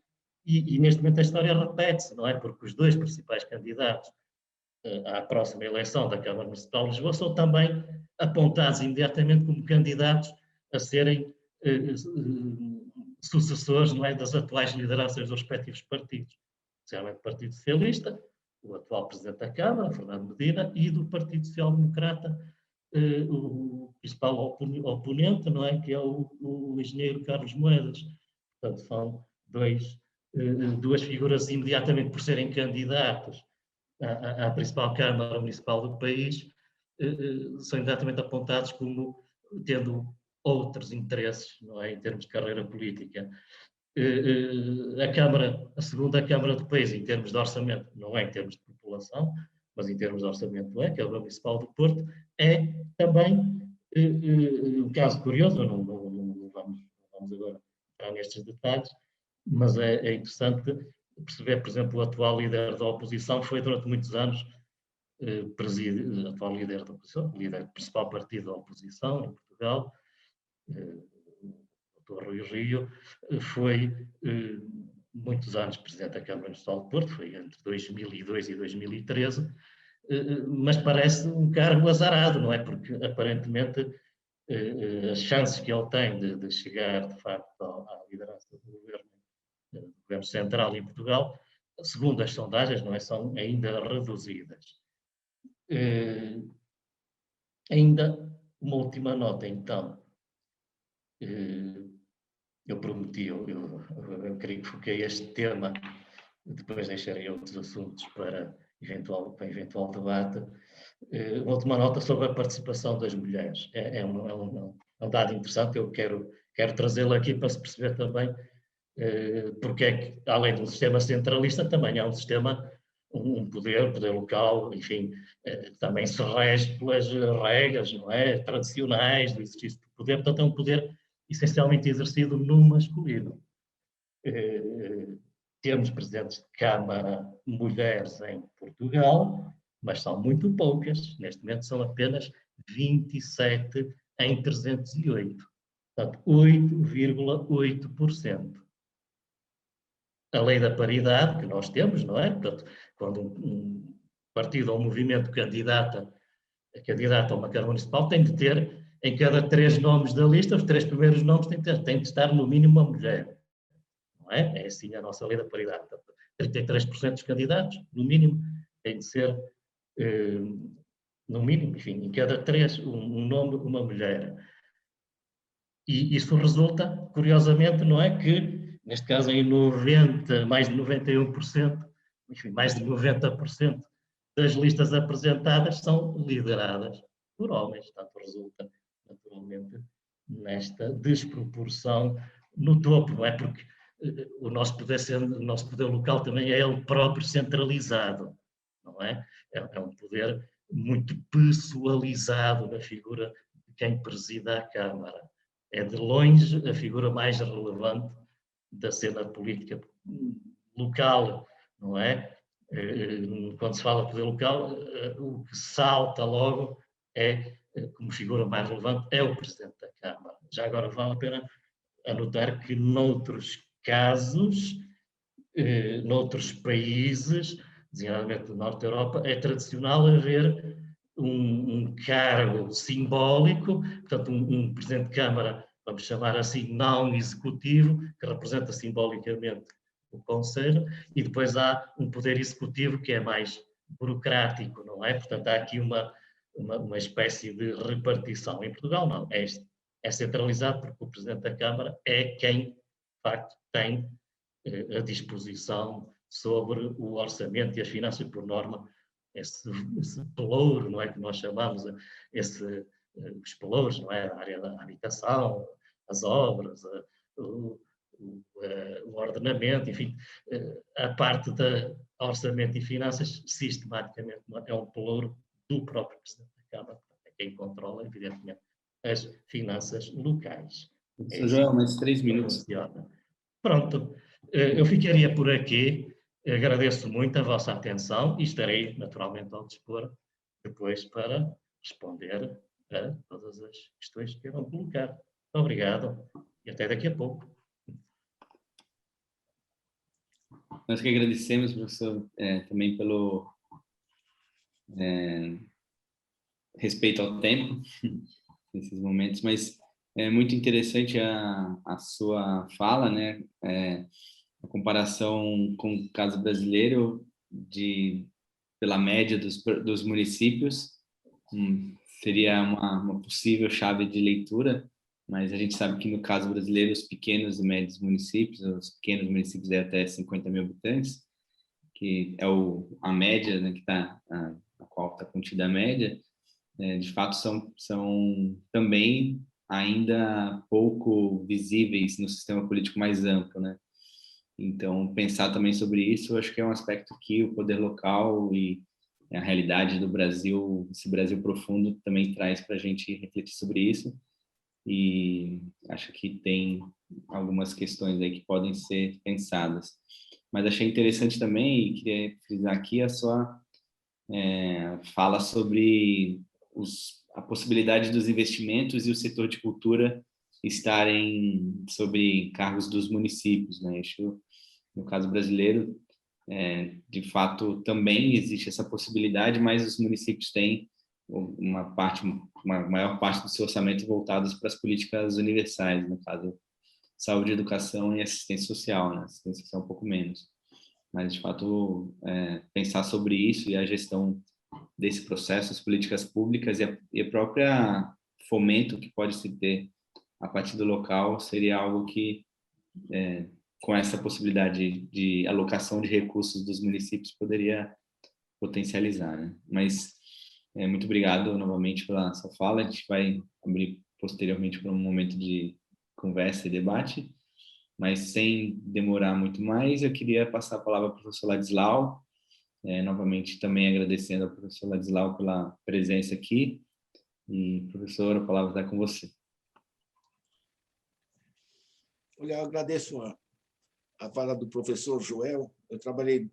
e neste momento a história repete-se, não é? Porque os 2 principais candidatos à próxima eleição da Câmara Municipal de Lisboa são também apontados imediatamente como candidatos a serem sucessores, não é, das atuais lideranças dos respectivos partidos, especialmente do Partido Socialista, o atual Presidente da Câmara, Fernando Medina, e do Partido Social Democrata, o principal oponente, não é, que é o engenheiro Carlos Moedas. Portanto, são duas figuras imediatamente por serem candidatos à principal Câmara Municipal do país, são imediatamente apontados como tendo outros interesses, não é, em termos de carreira política. A segunda Câmara do país, em termos de orçamento, não é em termos de população, mas em termos de orçamento é, que é a Câmara Municipal do Porto, é também um caso curioso, não vamos agora entrar nestes detalhes, mas é interessante perceber, por exemplo, o atual líder da oposição foi durante muitos anos atual líder da oposição, líder do principal partido da oposição em Portugal, o Dr. Rui Rio, foi muitos anos Presidente da Câmara Municipal de Porto, foi entre 2002 e 2013, mas parece um cargo azarado, não é? Porque aparentemente as chances que ele tem de chegar, de facto, à liderança do governo central em Portugal, segundo as sondagens, não é, são ainda reduzidas. Ainda uma última nota, então. Eu prometi, eu queria que foquei este tema, depois deixarei outros assuntos para eventual debate. Uma última nota sobre a participação das mulheres. É um dado interessante, eu quero trazê-lo aqui para se perceber também porque é que, além de um sistema centralista, também há um sistema, um poder local, enfim, também se rege pelas regras, não é, tradicionais do exercício do poder, portanto é um poder essencialmente exercido no masculino. Temos presidentes de Câmara mulheres em Portugal, mas são muito poucas, neste momento são apenas 27 em 308, portanto 8,8%. A lei da paridade que nós temos, não é? Portanto, quando um partido ou movimento candidata a uma Câmara Municipal tem de ter, em cada 3 nomes da lista, os 3 primeiros nomes têm de estar no mínimo uma mulher. Não é? É assim a nossa lei da paridade. 33% dos candidatos, no mínimo, tem de ser, no mínimo, enfim, em cada 3, um nome, uma mulher. E isso resulta, curiosamente, não é que, neste caso, em 90, mais de 91%, enfim, mais de 90% das listas apresentadas são lideradas por homens. Portanto, resulta, naturalmente, nesta desproporção no topo, não é? Porque o nosso poder local também é ele próprio centralizado, não é? É um poder muito pessoalizado na figura de quem presida a Câmara. É de longe a figura mais relevante da cena política local, não é? Quando se fala de poder local, o que salta logo é, como figura mais relevante, é o Presidente da Câmara. Já agora vale a pena anotar que noutros casos, noutros países, designadamente do Norte da Europa, é tradicional haver um cargo simbólico, portanto, um Presidente de Câmara, vamos chamar assim, não executivo, que representa simbolicamente o Conselho, e depois há um poder executivo que é mais burocrático, não é? Portanto, há aqui uma espécie de repartição. Em Portugal, não. É centralizado porque o Presidente da Câmara é quem, de facto, tem a disposição sobre o orçamento e as finanças, por norma, esse pelouro, não é, que nós chamamos, os pelouros, não é, a área da habitação, as obras, o ordenamento, enfim, a parte da orçamento e finanças, sistematicamente, é um pelouro do próprio Presidente da Câmara, é quem controla, evidentemente, as finanças locais. Professor Joel, mais 3 minutos. Pronto, eu ficaria por aqui. Agradeço muito a vossa atenção e estarei naturalmente ao dispor depois para responder a todas as questões que queiram colocar. Muito obrigado e até daqui a pouco. Nós que agradecemos, professor, também pelo respeito ao tempo nesses momentos, mas é muito interessante a sua fala, né? A comparação com o caso brasileiro pela média dos municípios, seria uma possível chave de leitura, mas a gente sabe que no caso brasileiro os pequenos e médios municípios, os pequenos municípios de até 50 mil habitantes, que é a média, né, a qual está contida a média, de fato são também ainda pouco visíveis no sistema político mais amplo, né? Então, pensar também sobre isso, eu acho que é um aspecto que o poder local e a realidade do Brasil, esse Brasil profundo, também traz para a gente refletir sobre isso. E acho que tem algumas questões aí que podem ser pensadas. Mas achei interessante também, e queria frisar aqui, a sua fala sobre a possibilidade dos investimentos e o setor de cultura estarem sobre cargos dos municípios, né? Isso, no caso brasileiro, de fato, também existe essa possibilidade, mas os municípios têm uma maior parte do seu orçamento voltados para as políticas universais, no caso, saúde, educação e assistência social, né? Assistência social um pouco menos. Mas, de fato, pensar sobre isso e a gestão desse processo, as políticas públicas e a própria fomento que pode se ter a partir do local seria algo que, com essa possibilidade de alocação de recursos dos municípios, poderia potencializar, né? Mas muito obrigado novamente pela sua fala. A gente vai abrir posteriormente para um momento de conversa e debate, mas sem demorar muito mais, eu queria passar a palavra ao professor Ladislau, novamente também agradecendo ao professor Ladislau pela presença aqui. E, professor, a palavra está com você. Olha, eu agradeço a fala do professor Joel. Eu trabalhei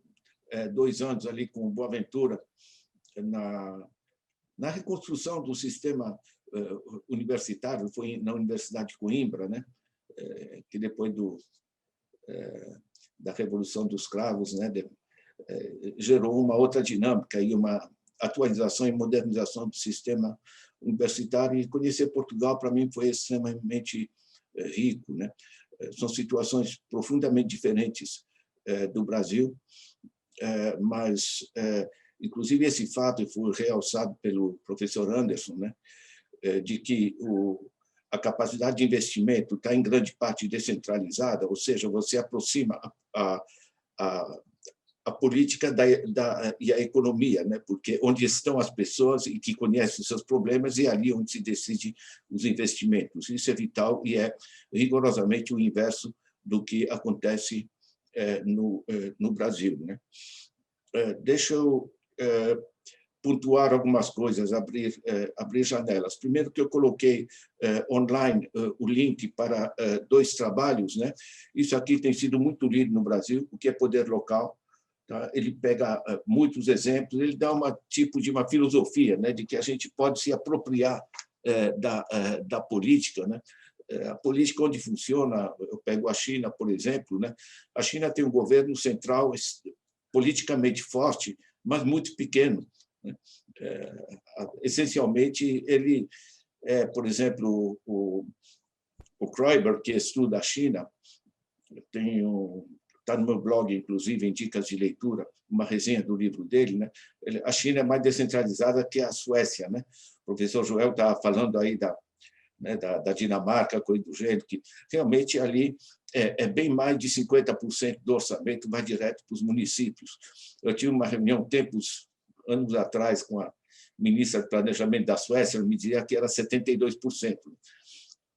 2 anos ali com Boaventura na reconstrução do sistema universitário, foi na Universidade de Coimbra, né? Que depois da Revolução dos Cravos, né? gerou uma outra dinâmica e uma atualização e modernização do sistema universitário. E conhecer Portugal, para mim, foi extremamente rico, né? São situações profundamente diferentes do Brasil, mas, inclusive, esse fato foi realçado pelo professor Anderson, né? De que a capacidade de investimento está, em grande parte, descentralizada, ou seja, você aproxima a política e a economia, né? Porque onde estão as pessoas e que conhecem os seus problemas, é ali onde se decide os investimentos. Isso é vital e é rigorosamente o inverso do que acontece no Brasil, né? Deixa eu pontuar algumas coisas, abrir janelas. Primeiro, que eu coloquei online o link para 2 trabalhos, né? Isso aqui tem sido muito lido no Brasil, o que é poder local. Tá? Ele pega muitos exemplos, ele dá tipo de uma filosofia, né? De que a gente pode se apropriar da política, né? A política onde funciona, eu pego a China, por exemplo, né? A China tem um governo central politicamente forte, mas muito pequeno, né? Essencialmente, ele por exemplo, o Kroiber, que estuda a China, está no meu blog, inclusive, em dicas de leitura, uma resenha do livro dele, né? A China é mais descentralizada que a Suécia, né? O professor Joel estava falando aí da Dinamarca, coisa do gênero, que realmente ali é bem mais de 50% do orçamento vai direto para os municípios. Eu tive uma reunião anos atrás com a ministra de Planejamento da Suécia, ela me dizia que era 72%.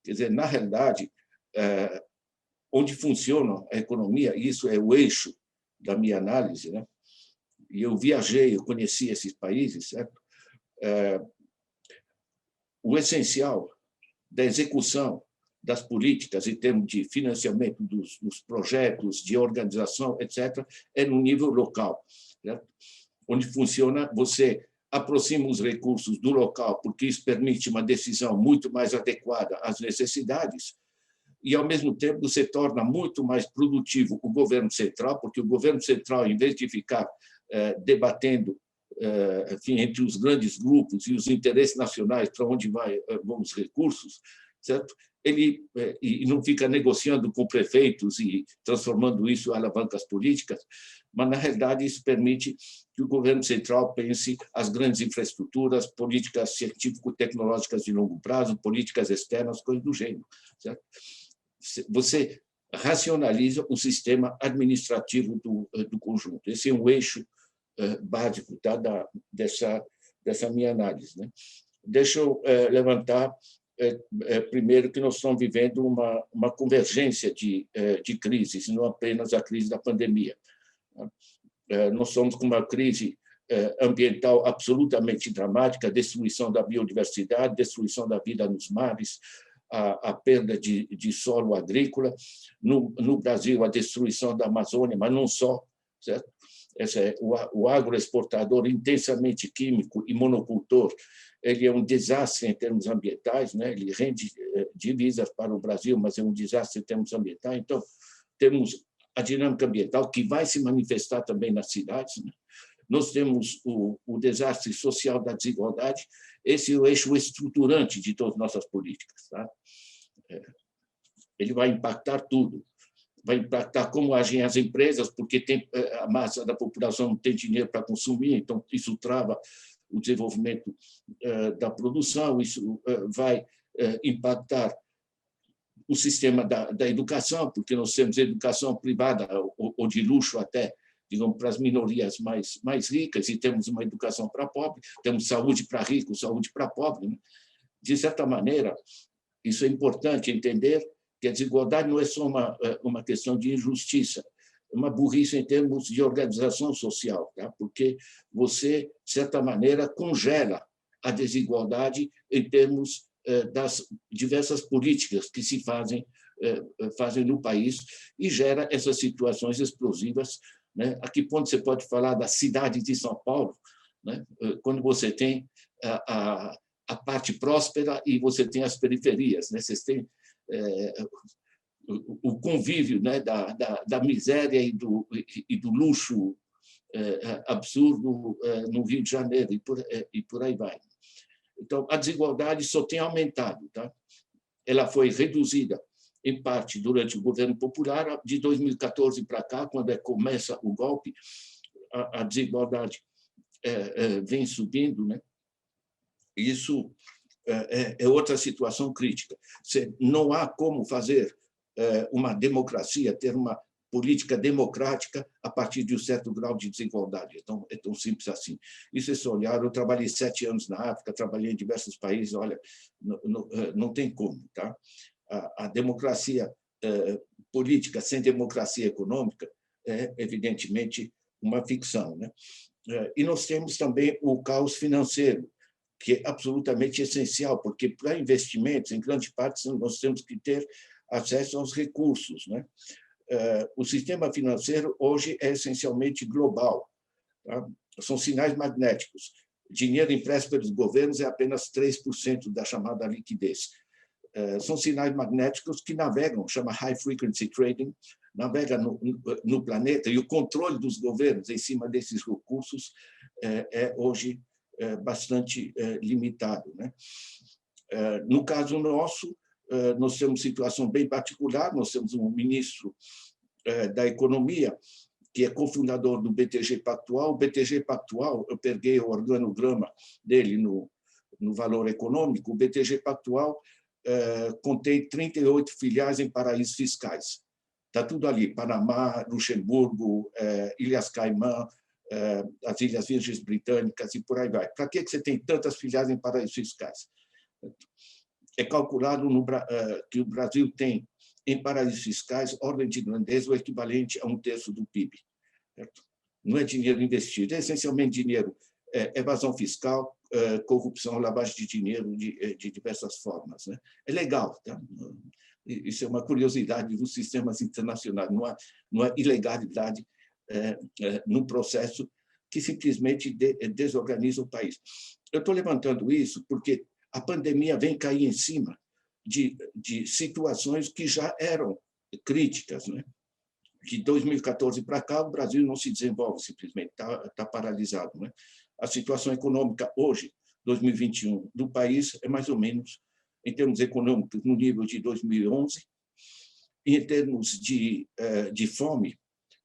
Quer dizer, na realidade, onde funciona a economia, isso é o eixo da minha análise, né? E eu viajei, eu conheci esses países, certo? O essencial da execução das políticas em termos de financiamento dos projetos, de organização, etc., é no nível local, certo? Onde funciona, você aproxima os recursos do local, porque isso permite uma decisão muito mais adequada às necessidades, e, ao mesmo tempo, você torna muito mais produtivo o governo central, porque o governo central, em vez de ficar debatendo enfim, entre os grandes grupos e os interesses nacionais para onde vão os recursos, certo? Ele e não fica negociando com prefeitos e transformando isso em alavancas políticas, mas, na realidade, isso permite que o governo central pense as grandes infraestruturas, políticas científico-tecnológicas de longo prazo, políticas externas, coisas do gênero, certo? Você racionaliza o sistema administrativo do conjunto. Esse é um eixo básico, tá, dessa minha análise, né? Deixa eu levantar, primeiro, que nós estamos vivendo uma convergência de crises, não apenas a crise da pandemia. Nós estamos com uma crise ambiental absolutamente dramática, destruição da biodiversidade, destruição da vida nos mares, a perda de solo agrícola. No Brasil, a destruição da Amazônia, mas não só, certo? O agroexportador intensamente químico e monocultor, ele é um desastre em termos ambientais, né? Ele rende divisas para o Brasil, mas é um desastre em termos ambientais. Então, temos a dinâmica ambiental que vai se manifestar também nas cidades, né? Nós temos o desastre social da desigualdade, esse é o eixo estruturante de todas as nossas políticas, tá? Ele vai impactar tudo. Vai impactar como agem as empresas, porque a massa da população não tem dinheiro para consumir, então isso trava o desenvolvimento da produção, isso vai impactar o sistema da educação, porque nós temos educação privada ou de luxo até, digamos, para as minorias mais ricas, e temos uma educação para pobre, temos saúde para rico, saúde para pobre, né? De certa maneira, isso é importante entender que a desigualdade não é só uma questão de injustiça, é uma burrice em termos de organização social, tá? Porque você, de certa maneira, congela a desigualdade em termos das diversas políticas que se fazem no país e gera essas situações explosivas, né? A que ponto você pode falar da cidade de São Paulo, né? Quando você tem a parte próspera e você tem as periferias, né? Vocês têm o convívio, né, da miséria e do luxo absurdo no Rio de Janeiro e por aí vai. Então, a desigualdade só tem aumentado. Tá? Ela foi reduzida, em parte, durante o governo popular. De 2014 para cá, quando começa o golpe, a desigualdade vem subindo, né? Isso é outra situação crítica. Não há como fazer uma democracia, ter uma política democrática a partir de um certo grau de desigualdade. Então, é tão simples assim. Isso é só olhar. Eu trabalhei 7 anos na África, trabalhei em diversos países. Olha, não tem como. Tá? A democracia política sem democracia econômica é, evidentemente, uma ficção. Né? E nós temos também o caos financeiro, que é absolutamente essencial, porque para investimentos, em grande parte, nós temos que ter acesso aos recursos. Né? O sistema financeiro hoje é essencialmente global. Tá? São sinais magnéticos. Dinheiro impresso pelos governos é apenas 3% da chamada liquidez. São sinais magnéticos que navegam, chama high frequency trading, navega no planeta, e o controle dos governos em cima desses recursos é hoje bastante limitado. Né? No caso nosso, nós temos situação bem particular. Nós temos um ministro da Economia, que é cofundador do BTG Pactual. O BTG Pactual, eu peguei o organograma dele no Valor Econômico. O BTG Pactual contém 38 filiais em paraísos fiscais. Está tudo ali: Panamá, Luxemburgo, Ilhas Caimã, as Ilhas Virgens Britânicas e por aí vai. Para que você tem tantas filiais em paraísos fiscais? É calculado que o Brasil tem, em paraísos fiscais, ordem de grandeza o equivalente a 1/3 do PIB. Certo? Não é dinheiro investido, é essencialmente dinheiro, evasão fiscal, corrupção, lavagem de dinheiro de diversas formas. Né? É legal. Tá? Isso é uma curiosidade dos sistemas internacionais. Não há ilegalidade num processo que simplesmente desorganiza o país. Eu estou levantando isso porque a pandemia vem cair em cima de situações que já eram críticas. Né? De 2014 para cá, o Brasil não se desenvolve simplesmente, está paralisado. Né? A situação econômica hoje, 2021, do país é mais ou menos, em termos econômicos, no nível de 2011, e em termos de fome,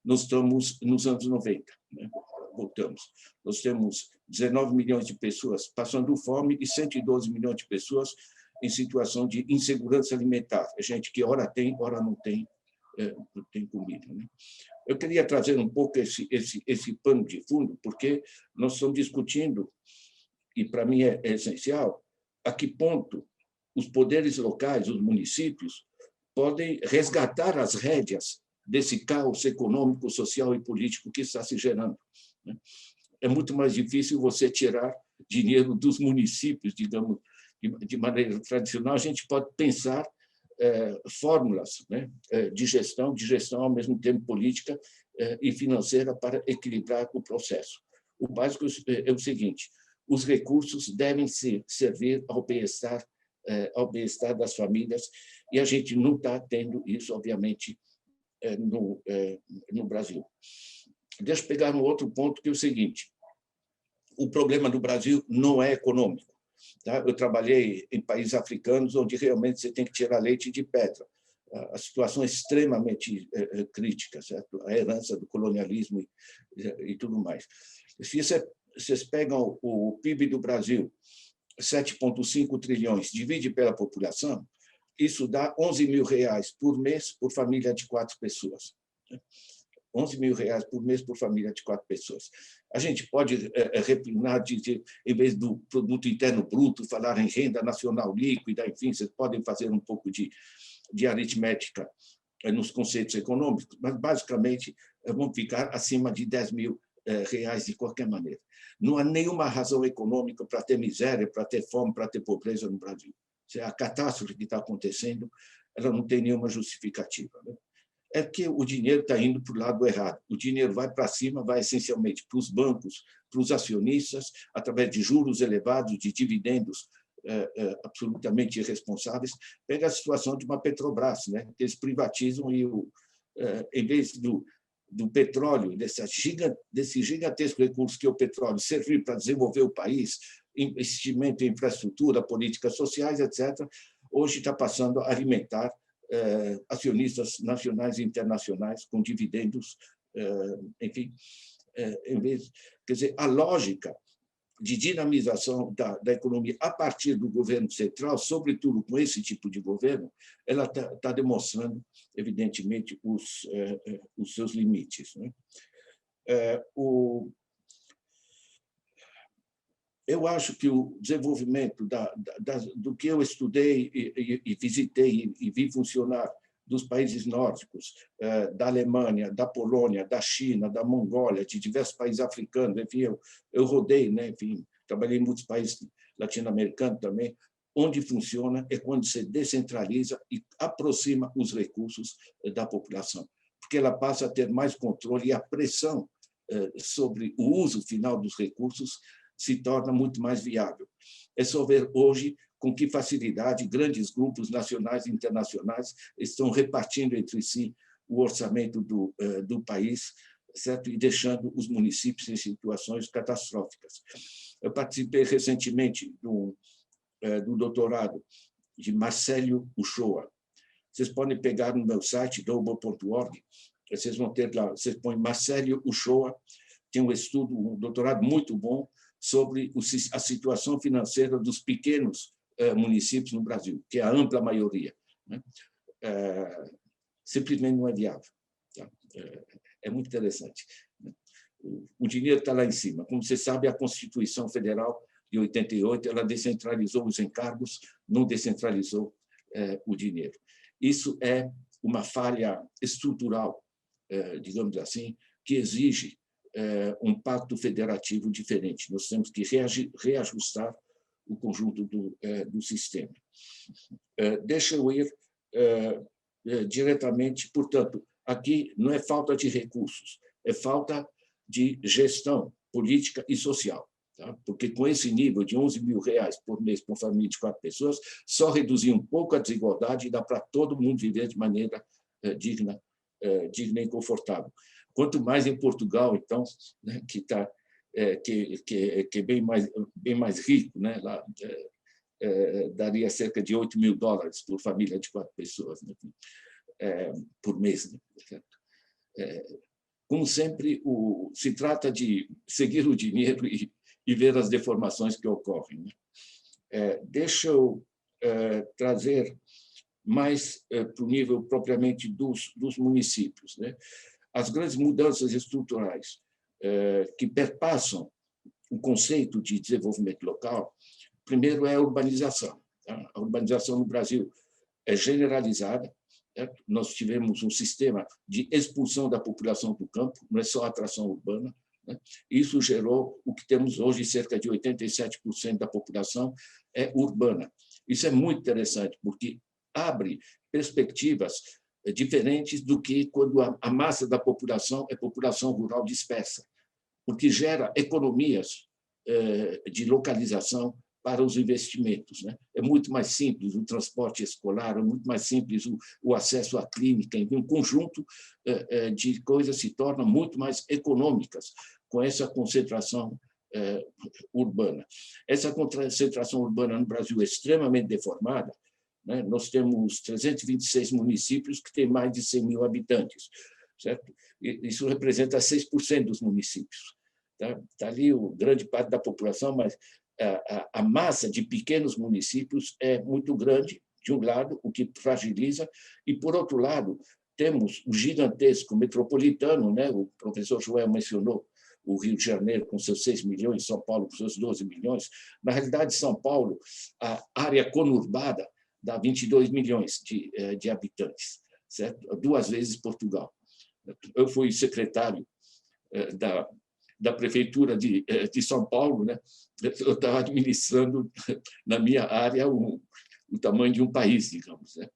nós estamos nos anos 90. Né? Voltamos. Nós temos 19 milhões de pessoas passando fome e 112 milhões de pessoas em situação de insegurança alimentar. É gente que ora tem, ora não tem comida. Né? Eu queria trazer um pouco esse pano de fundo, porque nós estamos discutindo, e para mim é essencial, a que ponto os poderes locais, os municípios, podem resgatar as rédeas desse caos econômico, social e político que está se gerando. Né? É muito mais difícil você tirar dinheiro dos municípios, digamos, de maneira tradicional. A gente pode pensar fórmulas, né, de gestão ao mesmo tempo política e financeira para equilibrar o processo. O básico é o seguinte: os recursos devem servir ao bem-estar das famílias, e a gente não está tendo isso, obviamente, no Brasil. Deixa eu pegar um outro ponto, que é o seguinte: o problema do Brasil não é econômico. Tá? Eu trabalhei em países africanos onde realmente você tem que tirar leite de pedra. A situação é extremamente crítica, certo? A herança do colonialismo e tudo mais. Se vocês pegam o PIB do Brasil, 7,5 trilhões, divide pela população, isso dá R$11.000 por mês por família de 4 pessoas. R$11.000 por mês por família de 4 pessoas. A gente pode refinar, dizer, em vez do produto interno bruto, falar em renda nacional líquida, enfim, vocês podem fazer um pouco de aritmética nos conceitos econômicos, mas, basicamente, vão ficar acima de R$10.000 de qualquer maneira. Não há nenhuma razão econômica para ter miséria, para ter fome, para ter pobreza no Brasil. A catástrofe que está acontecendo, ela não tem nenhuma justificativa. Né? É que o dinheiro está indo para o lado errado. O dinheiro vai para cima, vai essencialmente para os bancos, para os acionistas, através de juros elevados, de dividendos absolutamente irresponsáveis. Pega a situação de uma Petrobras, né? Que eles privatizam e, em vez do petróleo, desse gigantesco recurso que é o petróleo, servir para desenvolver o país, investimento em infraestrutura, políticas sociais, etc., hoje está passando a alimentar acionistas nacionais e internacionais com dividendos, enfim, quer dizer, a lógica de dinamização da economia a partir do governo central, sobretudo com esse tipo de governo, ela está demonstrando, evidentemente, os seus limites, né? Eu acho que o desenvolvimento do que eu estudei e visitei e vi funcionar dos países nórdicos, da Alemanha, da Polônia, da China, da Mongólia, de diversos países africanos, enfim, eu rodei, né? Enfim, trabalhei em muitos países latino-americanos também, onde funciona é quando se descentraliza e aproxima os recursos da população, porque ela passa a ter mais controle e a pressão sobre o uso final dos recursos se torna muito mais viável. É só ver hoje com que facilidade grandes grupos nacionais e internacionais estão repartindo entre si o orçamento do país, certo? E deixando os municípios em situações catastróficas. Eu participei recentemente do doutorado de Marcelo Uchoa. Vocês podem pegar no meu site, double.org, vocês vão ter lá, vocês põem Marcelo Uchoa, tem um estudo, um doutorado muito bom sobre a situação financeira dos pequenos municípios no Brasil, que é a ampla maioria, né? Simplesmente não é viável. Tá? É muito interessante. O dinheiro está lá em cima. Como você sabe, a Constituição Federal de 88 ela descentralizou os encargos, não descentralizou o dinheiro. Isso é uma falha estrutural, digamos assim, que exige um pacto federativo diferente. Nós temos que reajustar o conjunto do sistema. Deixa eu ir diretamente, portanto, aqui não é falta de recursos, é falta de gestão política e social, tá? Porque com esse nível de R$11 mil por mês para uma família de 4 pessoas, só reduzir um pouco a desigualdade e dá para todo mundo viver de maneira digna e confortável. Quanto mais em Portugal, então, né, que é bem mais rico, né? Lá, daria cerca de $8 mil por família de 4 pessoas, né? Por mês. Né? Como sempre, se trata de seguir o dinheiro e ver as deformações que ocorrem. Né? Deixa eu trazer mais para o nível propriamente dos municípios, né? As grandes mudanças estruturais que perpassam o conceito de desenvolvimento local, primeiro é a urbanização. Tá? A urbanização no Brasil é generalizada. Certo? Nós tivemos um sistema de expulsão da população do campo, não é só atração urbana. Né? Isso gerou o que temos hoje, cerca de 87% da população é urbana. Isso é muito interessante, porque abre perspectivas diferentes do que quando a massa da população é população rural dispersa, porque gera economias de localização para os investimentos. Né? É muito mais simples o transporte escolar, é muito mais simples o acesso à clínica, enfim, um conjunto de coisas se tornam muito mais econômicas com essa concentração urbana. Essa concentração urbana no Brasil é extremamente deformada. Né? Nós temos 326 municípios que têm mais de 100 mil habitantes. Certo? Isso representa 6% dos municípios. Tá ali o grande parte da população, mas a massa de pequenos municípios é muito grande, de um lado, o que fragiliza, e, por outro lado, temos o gigantesco metropolitano, né? O professor Joel mencionou o Rio de Janeiro com seus 6 milhões, São Paulo com seus 12 milhões. Na realidade, São Paulo, a área conurbada, dá 22 milhões de habitantes, certo? 2 vezes Portugal. Eu fui secretário da prefeitura de São Paulo, né? Eu estava administrando na minha área o tamanho de um país, digamos. Né?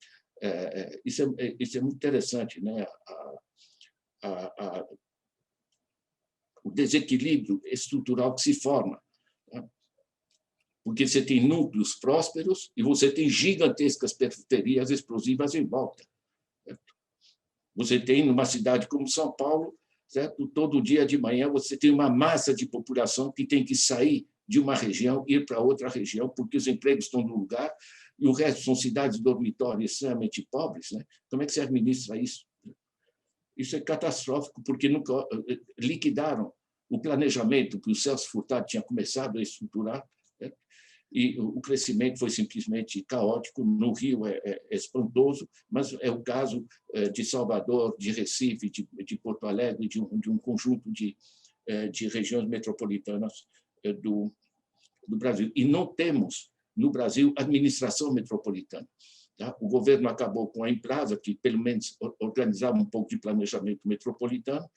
Isso é muito interessante, né? O desequilíbrio estrutural que se forma. Né? Porque você tem núcleos prósperos e você tem gigantescas periferias explosivas em volta. Certo? Você tem, numa cidade como São Paulo, certo? Todo dia de manhã você tem uma massa de população que tem que sair de uma região, ir para outra região, porque os empregos estão no lugar, e o resto são cidades dormitórias extremamente pobres. Né? Como é que se administra isso? Isso é catastrófico, porque nunca liquidaram o planejamento que o Celso Furtado tinha começado a estruturar, né? E o crescimento foi simplesmente caótico. No Rio é espantoso, mas é o caso de Salvador, de Recife, de Porto Alegre, de um conjunto de regiões metropolitanas do Brasil. E não temos, no Brasil, administração metropolitana. Tá? O governo acabou com a Emprasa, que pelo menos organizava um pouco de planejamento metropolitano.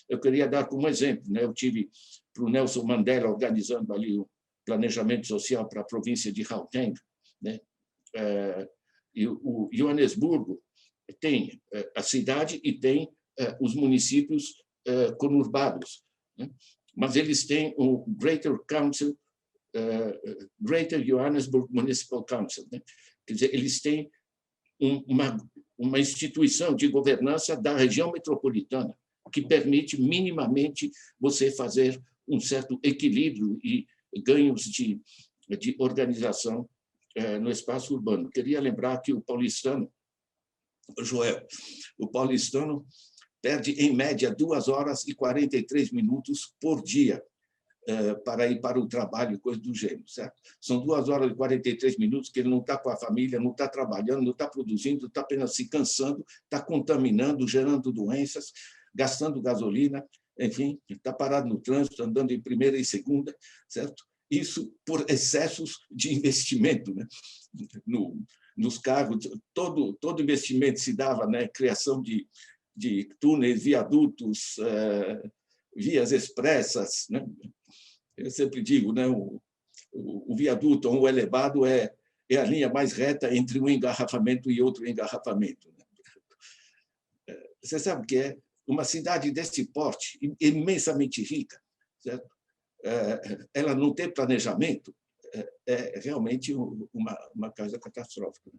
Eu queria dar como exemplo, né? Eu tive para o Nelson Mandela organizando ali o planejamento social para a província de Gauteng, né? E o Joanesburgo tem a cidade e tem os municípios conurbados, né? Mas eles têm o Greater Council, Greater Johannesburg Municipal Council, né? Quer dizer, eles têm uma instituição de governança da região metropolitana que permite minimamente você fazer um certo equilíbrio e ganhos de organização no espaço urbano. Queria lembrar que o paulistano, Joel, o paulistano perde, em média, 2 horas e 43 minutos por dia para ir para o trabalho, coisa do gênero, certo? São 2 horas e 43 minutos que ele não está com a família, não está trabalhando, não está produzindo, está apenas se cansando, está contaminando, gerando doenças, gastando gasolina, enfim, está parado no trânsito, andando em primeira e segunda, certo? Isso por excessos de investimento, né? Nos cargos, todo investimento se dava na criação de túneis, viadutos, vias expressas, né? Eu sempre digo, né? O viaduto ou o elevado é a linha mais reta entre um engarrafamento e outro engarrafamento. Né? Você sabe o que é? Uma cidade desse porte, imensamente rica, certo? Ela não ter planejamento é realmente uma coisa catastrófica.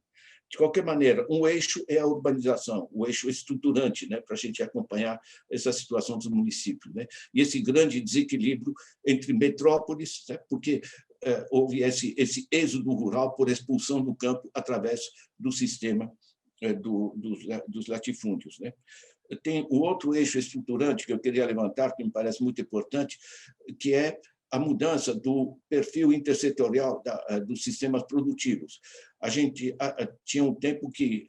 De qualquer maneira, um eixo é a urbanização, o eixo estruturante, né, para a gente acompanhar essa situação dos municípios, né? E esse grande desequilíbrio entre metrópoles, né, porque houve esse êxodo rural por expulsão do campo através do sistema dos latifúndios, né? Tem o outro eixo estruturante que eu queria levantar, que me parece muito importante, que é a mudança do perfil intersetorial dos sistemas produtivos. A gente tinha um tempo que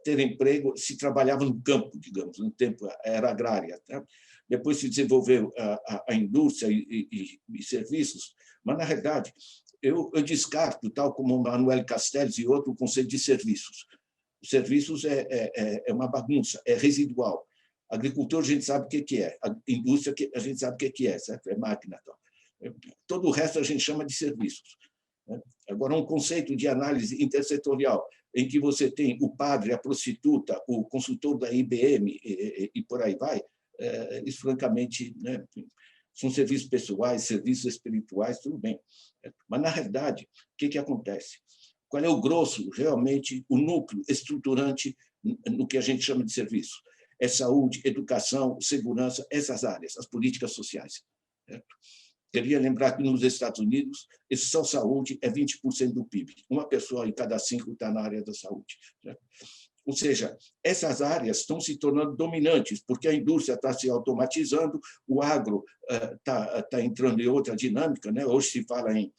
ter emprego se trabalhava no campo, digamos, no tempo era agrária. Tá? Depois se desenvolveu a indústria e serviços, mas, na realidade, eu descarto, tal como Manuel Castells e outro, o conceito de serviços. Os serviços é uma bagunça, é residual. Agricultor, a gente sabe o que é. A indústria, a gente sabe o que é, certo? É máquina. Tal. Todo o resto a gente chama de serviços. Agora, um conceito de análise intersetorial, em que você tem o padre, a prostituta, o consultor da IBM e por aí vai, isso, francamente, né, são serviços pessoais, serviços espirituais, tudo bem. Mas, na realidade, o que acontece? Qual é o grosso, realmente, o núcleo estruturante no que a gente chama de serviço? É saúde, educação, segurança, essas áreas, as políticas sociais. Certo? Queria lembrar que nos Estados Unidos, só saúde é 20% do PIB. Uma pessoa em cada 5 está na área da saúde. Certo? Ou seja, essas áreas estão se tornando dominantes, porque a indústria está se automatizando, o agro está entrando em outra dinâmica, né? Hoje se fala em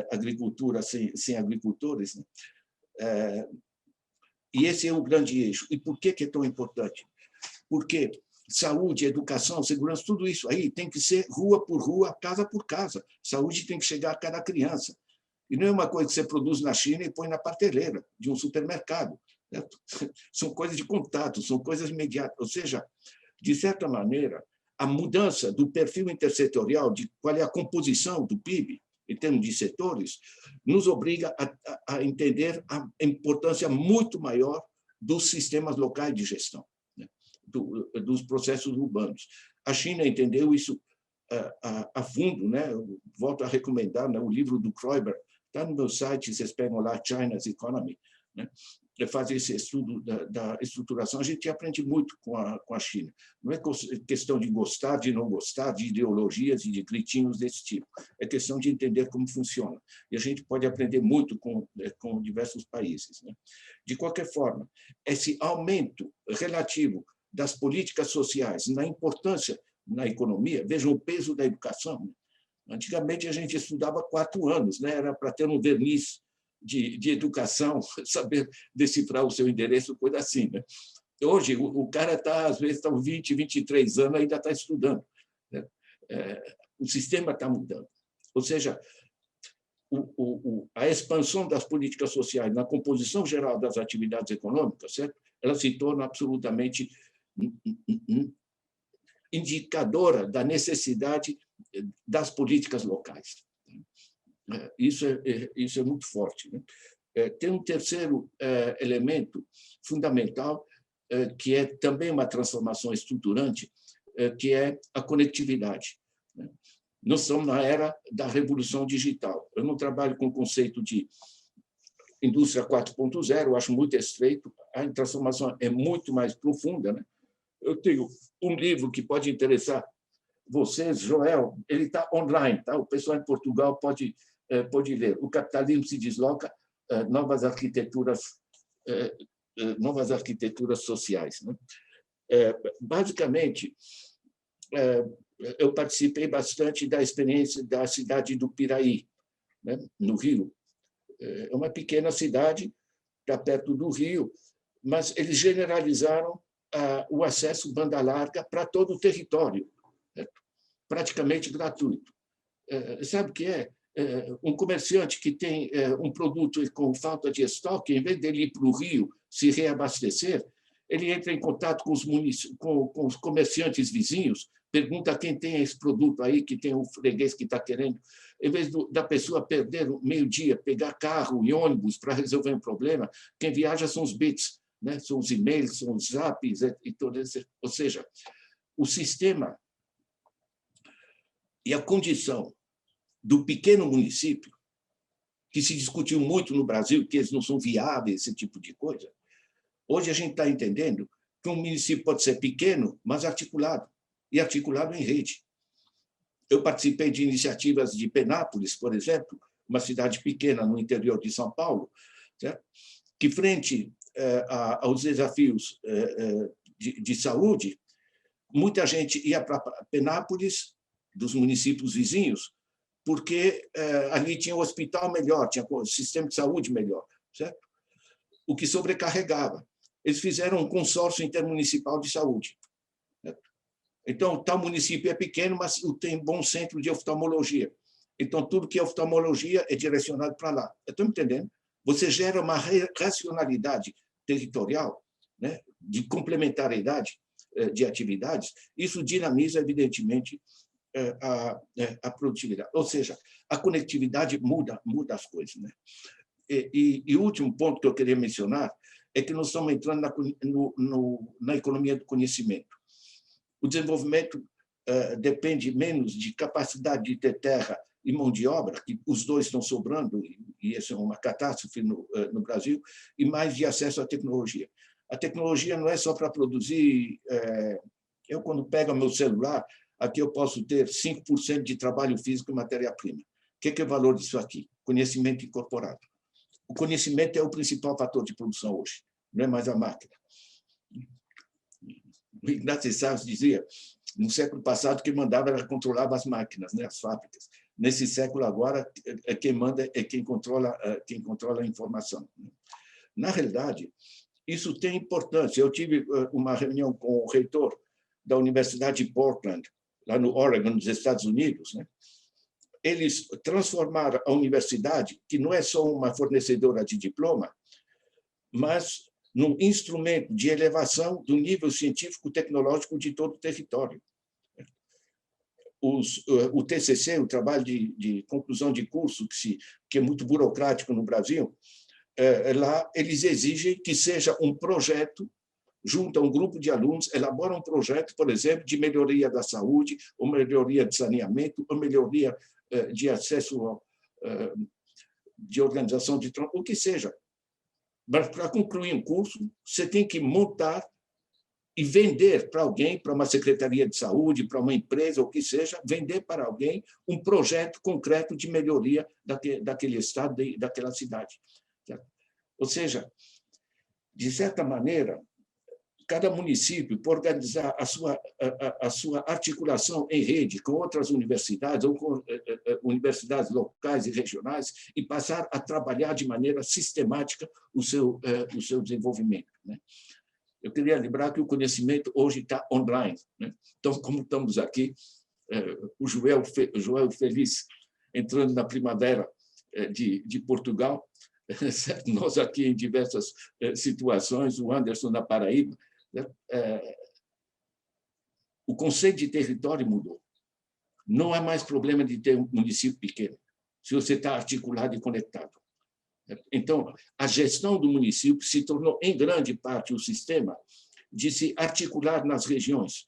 agricultura sem agricultores, né? E esse é o grande eixo. E por que é tão importante? Porque saúde, educação, segurança, tudo isso aí tem que ser rua por rua, casa por casa. Saúde tem que chegar a cada criança. E não é uma coisa que você produz na China e põe na prateleira de um supermercado. Certo? São coisas de contato, são coisas imediatas. Ou seja, de certa maneira, a mudança do perfil intersetorial, de qual é a composição do PIB, em termos de setores, nos obriga a entender a importância muito maior dos sistemas locais de gestão, né? Dos processos urbanos. A China entendeu isso a fundo, né? Eu volto a recomendar, né? O livro do Kroiber, está no meu site, vocês pegam lá, China's Economy, né? fazer esse estudo da estruturação, a gente aprende muito com a China. Não é questão de gostar, de não gostar, de ideologias e de gritinhos desse tipo. É questão de entender como funciona. E a gente pode aprender muito com diversos países, né? De qualquer forma, esse aumento relativo das políticas sociais na importância na economia, vejam o peso da educação. Né? Antigamente, a gente estudava 4 anos, né? Era para ter um verniz de educação, saber decifrar o seu endereço, coisa assim, né? Hoje, o cara está, às vezes, 20, 23 anos, ainda está estudando, né? O sistema está mudando. Ou seja, a expansão das políticas sociais na composição geral das atividades econômicas, certo? Ela se torna absolutamente indicadora da necessidade das políticas locais. Isso é muito forte, né? Tem um terceiro elemento fundamental, que é também uma transformação estruturante, que é a conectividade. Nós estamos na era da revolução digital. Eu não trabalho com o conceito de indústria 4.0, eu acho muito estreito, a transformação é muito mais profunda, né? Eu tenho um livro que pode interessar vocês, Joel, ele está online, tá? O pessoal em Portugal pode ler. O capitalismo se desloca, novas arquiteturas sociais, né? Basicamente, eu participei bastante da experiência da cidade do Piraí, né, no Rio. É uma pequena cidade, está perto do Rio, mas eles generalizaram o acesso banda larga para todo o território, né, praticamente gratuito. Sabe o que é? Um comerciante que tem um produto com falta de estoque, em vez dele ir para o Rio se reabastecer, ele entra em contato com os comerciantes vizinhos, pergunta quem tem esse produto aí, que tem um freguês que está querendo. Em vez da pessoa perder o meio-dia, pegar carro e ônibus para resolver um problema, quem viaja são os bits, né? São os e-mails, são os zaps, e todo esse, ou seja, o sistema e a condição do pequeno município, que se discutiu muito no Brasil, que eles não são viáveis, esse tipo de coisa. Hoje a gente está entendendo que um município pode ser pequeno, mas articulado, e articulado em rede. Eu participei de iniciativas de Penápolis, por exemplo, uma cidade pequena no interior de São Paulo, certo? Que, frente aos desafios de saúde, muita gente ia para Penápolis, dos municípios vizinhos, porque ali tinha um hospital melhor, tinha um sistema de saúde melhor, certo? O que sobrecarregava. Eles fizeram um consórcio intermunicipal de saúde, certo? Então, tal município é pequeno, mas tem bom centro de oftalmologia. Então, tudo que é oftalmologia é direcionado para lá. Estão entendendo? Você gera uma racionalidade territorial, né, de complementariedade de atividades. Isso dinamiza, evidentemente, a produtividade. Ou seja, a conectividade muda as coisas, né? E o último ponto que eu queria mencionar é que nós estamos entrando na economia do conhecimento. O desenvolvimento depende menos de capacidade de ter terra e mão de obra, que os dois estão sobrando, e isso é uma catástrofe no Brasil, e mais de acesso à tecnologia. A tecnologia não é só para produzir... Eu, quando pego meu celular, aqui eu posso ter 5% de trabalho físico e matéria-prima. O que é o valor disso aqui? Conhecimento incorporado. O conhecimento é o principal fator de produção hoje, não é mais a máquina. O Ignatius Salles dizia, no século passado, quem mandava era controlava as máquinas, né, as fábricas. Nesse século agora, quem manda é quem controla a informação. Na realidade, isso tem importância. Eu tive uma reunião com o reitor da Universidade de Portland, lá no Oregon, nos Estados Unidos, né? Eles transformaram a universidade, que não é só uma fornecedora de diploma, mas num instrumento de elevação do nível científico-tecnológico de todo o território. O TCC, o trabalho de conclusão de curso, que é muito burocrático no Brasil, lá eles exigem que seja um projeto, junto a um grupo de alunos, elabora um projeto, por exemplo, de melhoria da saúde, ou melhoria de saneamento, ou melhoria de acesso, de organização de transporte, o que seja. Mas para concluir um curso, você tem que montar e vender para alguém, para uma secretaria de saúde, para uma empresa, ou o que seja, vender para alguém um projeto concreto de melhoria daquele estado, daquela cidade. Certo? Ou seja, de certa maneira, cada município, por organizar a sua articulação em rede com outras universidades ou com universidades locais e regionais e passar a trabalhar de maneira sistemática o seu desenvolvimento. Né? Eu queria lembrar que o conhecimento hoje está online. Né? Então, como estamos aqui, o Joel Feliz entrando na primavera de Portugal, nós aqui em diversas situações, o Anderson na Paraíba, o conceito de território mudou. Não há mais problema de ter um município pequeno, se você está articulado e conectado. Então, a gestão do município se tornou, em grande parte, o sistema de se articular nas regiões.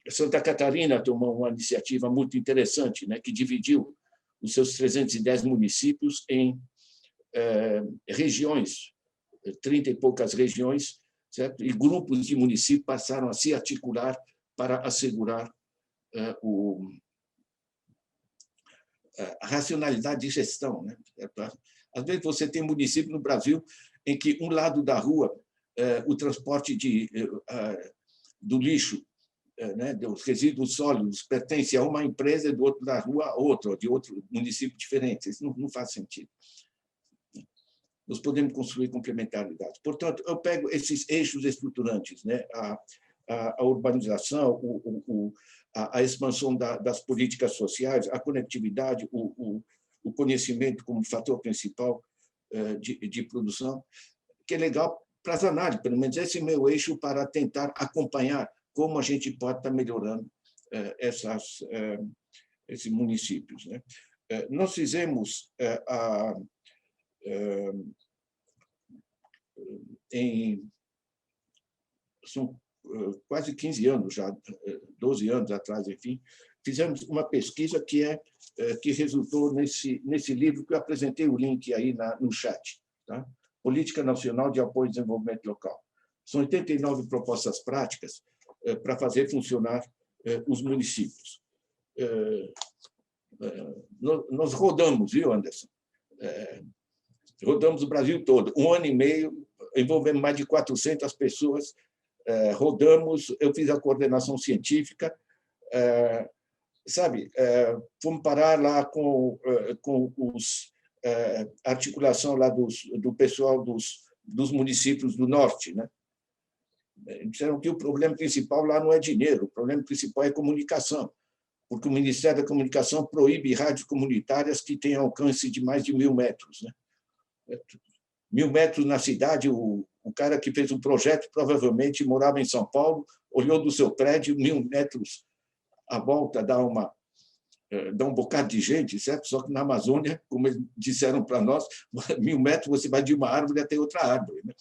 Santa Catarina tomou uma iniciativa muito interessante, né, que dividiu os seus 310 municípios em regiões, 30 e poucas regiões, certo? E grupos de municípios passaram a se articular para assegurar a racionalidade de gestão. Né? Às vezes, você tem município no Brasil em que um lado da rua, o transporte do lixo, né, dos resíduos sólidos, pertence a uma empresa, e do outro da rua a outra, de outro município diferente. Isso não faz sentido. Nós podemos construir complementaridade. Portanto, eu pego esses eixos estruturantes, né? A urbanização, a expansão das políticas sociais, a conectividade, o conhecimento como fator principal de produção, que é legal para as análises, pelo menos esse é meu eixo para tentar acompanhar como a gente pode estar melhorando esses municípios. Né? Nós fizemos são quase 15 anos já, 12 anos atrás, enfim, fizemos uma pesquisa que resultou nesse livro que eu apresentei o link aí no chat, tá? Política Nacional de Apoio ao Desenvolvimento Local. São 89 propostas práticas para fazer funcionar os municípios. Nós rodamos, viu, Anderson? Rodamos o Brasil todo, 1 ano e meio, envolvemos mais de 400 pessoas, rodamos, eu fiz a coordenação científica, fomos parar lá com a articulação lá do pessoal dos municípios do norte, né? Disseram que o problema principal lá não é dinheiro, o problema principal é comunicação, porque o Ministério da Comunicação proíbe rádios comunitárias que têm alcance de mais de 1.000 metros, né? 1.000 metros na cidade, o cara que fez o projeto provavelmente morava em São Paulo, olhou do seu prédio, 1.000 metros à volta dá um bocado de gente, certo? Só que na Amazônia, como eles disseram para nós, 1.000 metros você vai de uma árvore até outra árvore, né?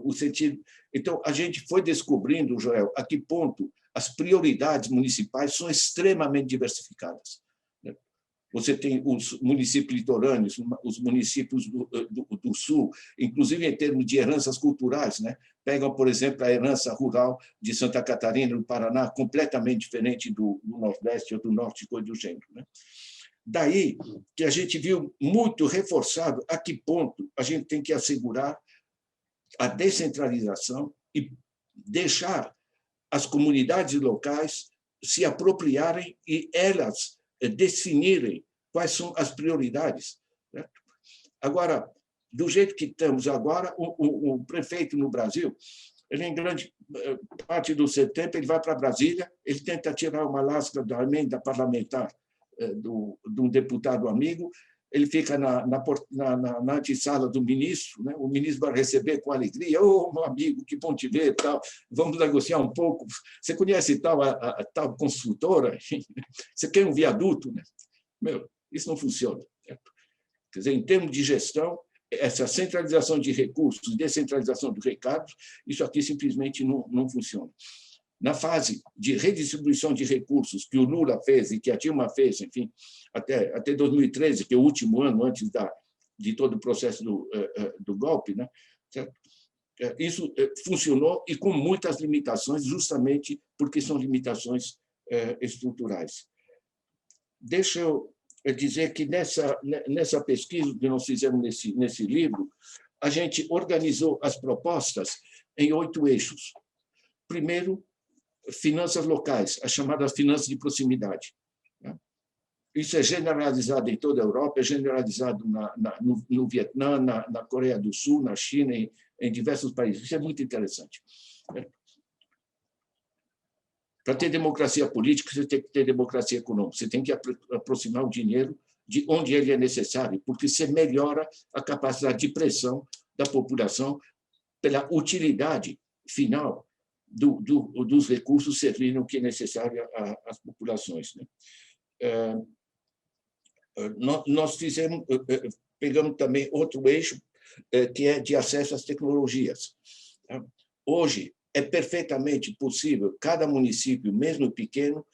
O sentido. Então, a gente foi descobrindo, Joel, a que ponto as prioridades municipais são extremamente diversificadas. Você tem os municípios litorâneos, os municípios do sul, inclusive em termos de heranças culturais, né? Pegam, por exemplo, a herança rural de Santa Catarina, no Paraná, completamente diferente do Nordeste ou do Norte, coisa do gênero, né? Daí que a gente viu muito reforçado a que ponto a gente tem que assegurar a descentralização e deixar as comunidades locais se apropriarem e elas definirem quais são as prioridades. Certo? Agora, do jeito que estamos agora, o prefeito no Brasil, ele em grande parte do seu tempo, ele vai para Brasília, ele tenta tirar uma lasca da emenda parlamentar de um deputado amigo, ele fica na antessala do ministro, né? O ministro vai receber com alegria, meu amigo, que bom te ver, tal. Vamos negociar um pouco. Você conhece a tal construtora? Você quer um viaduto? Né? Isso não funciona. Certo? Quer dizer, em termos de gestão, essa centralização de recursos, descentralização dos recados, isso aqui simplesmente não funciona. Na fase de redistribuição de recursos que o Lula fez e que a Dilma fez, enfim, até 2013, que é o último ano antes de todo o processo do golpe, né? Certo? Isso funcionou e com muitas limitações, justamente porque são limitações estruturais. Deixa eu dizer que nessa pesquisa que nós fizemos nesse livro, a gente organizou as propostas em 8 eixos. Primeiro, finanças locais, as chamadas finanças de proximidade. Isso é generalizado em toda a Europa, é generalizado no Vietnã, na Coreia do Sul, na China, em diversos países. Isso é muito interessante. Para ter democracia política, você tem que ter democracia econômica. Você tem que aproximar o dinheiro de onde ele é necessário, porque você melhora a capacidade de pressão da população pela utilidade final dos recursos servindo o que é necessário às populações. Nós pegamos também outro eixo, que é de acesso às tecnologias. Hoje, é perfeitamente possível cada município, mesmo pequeno,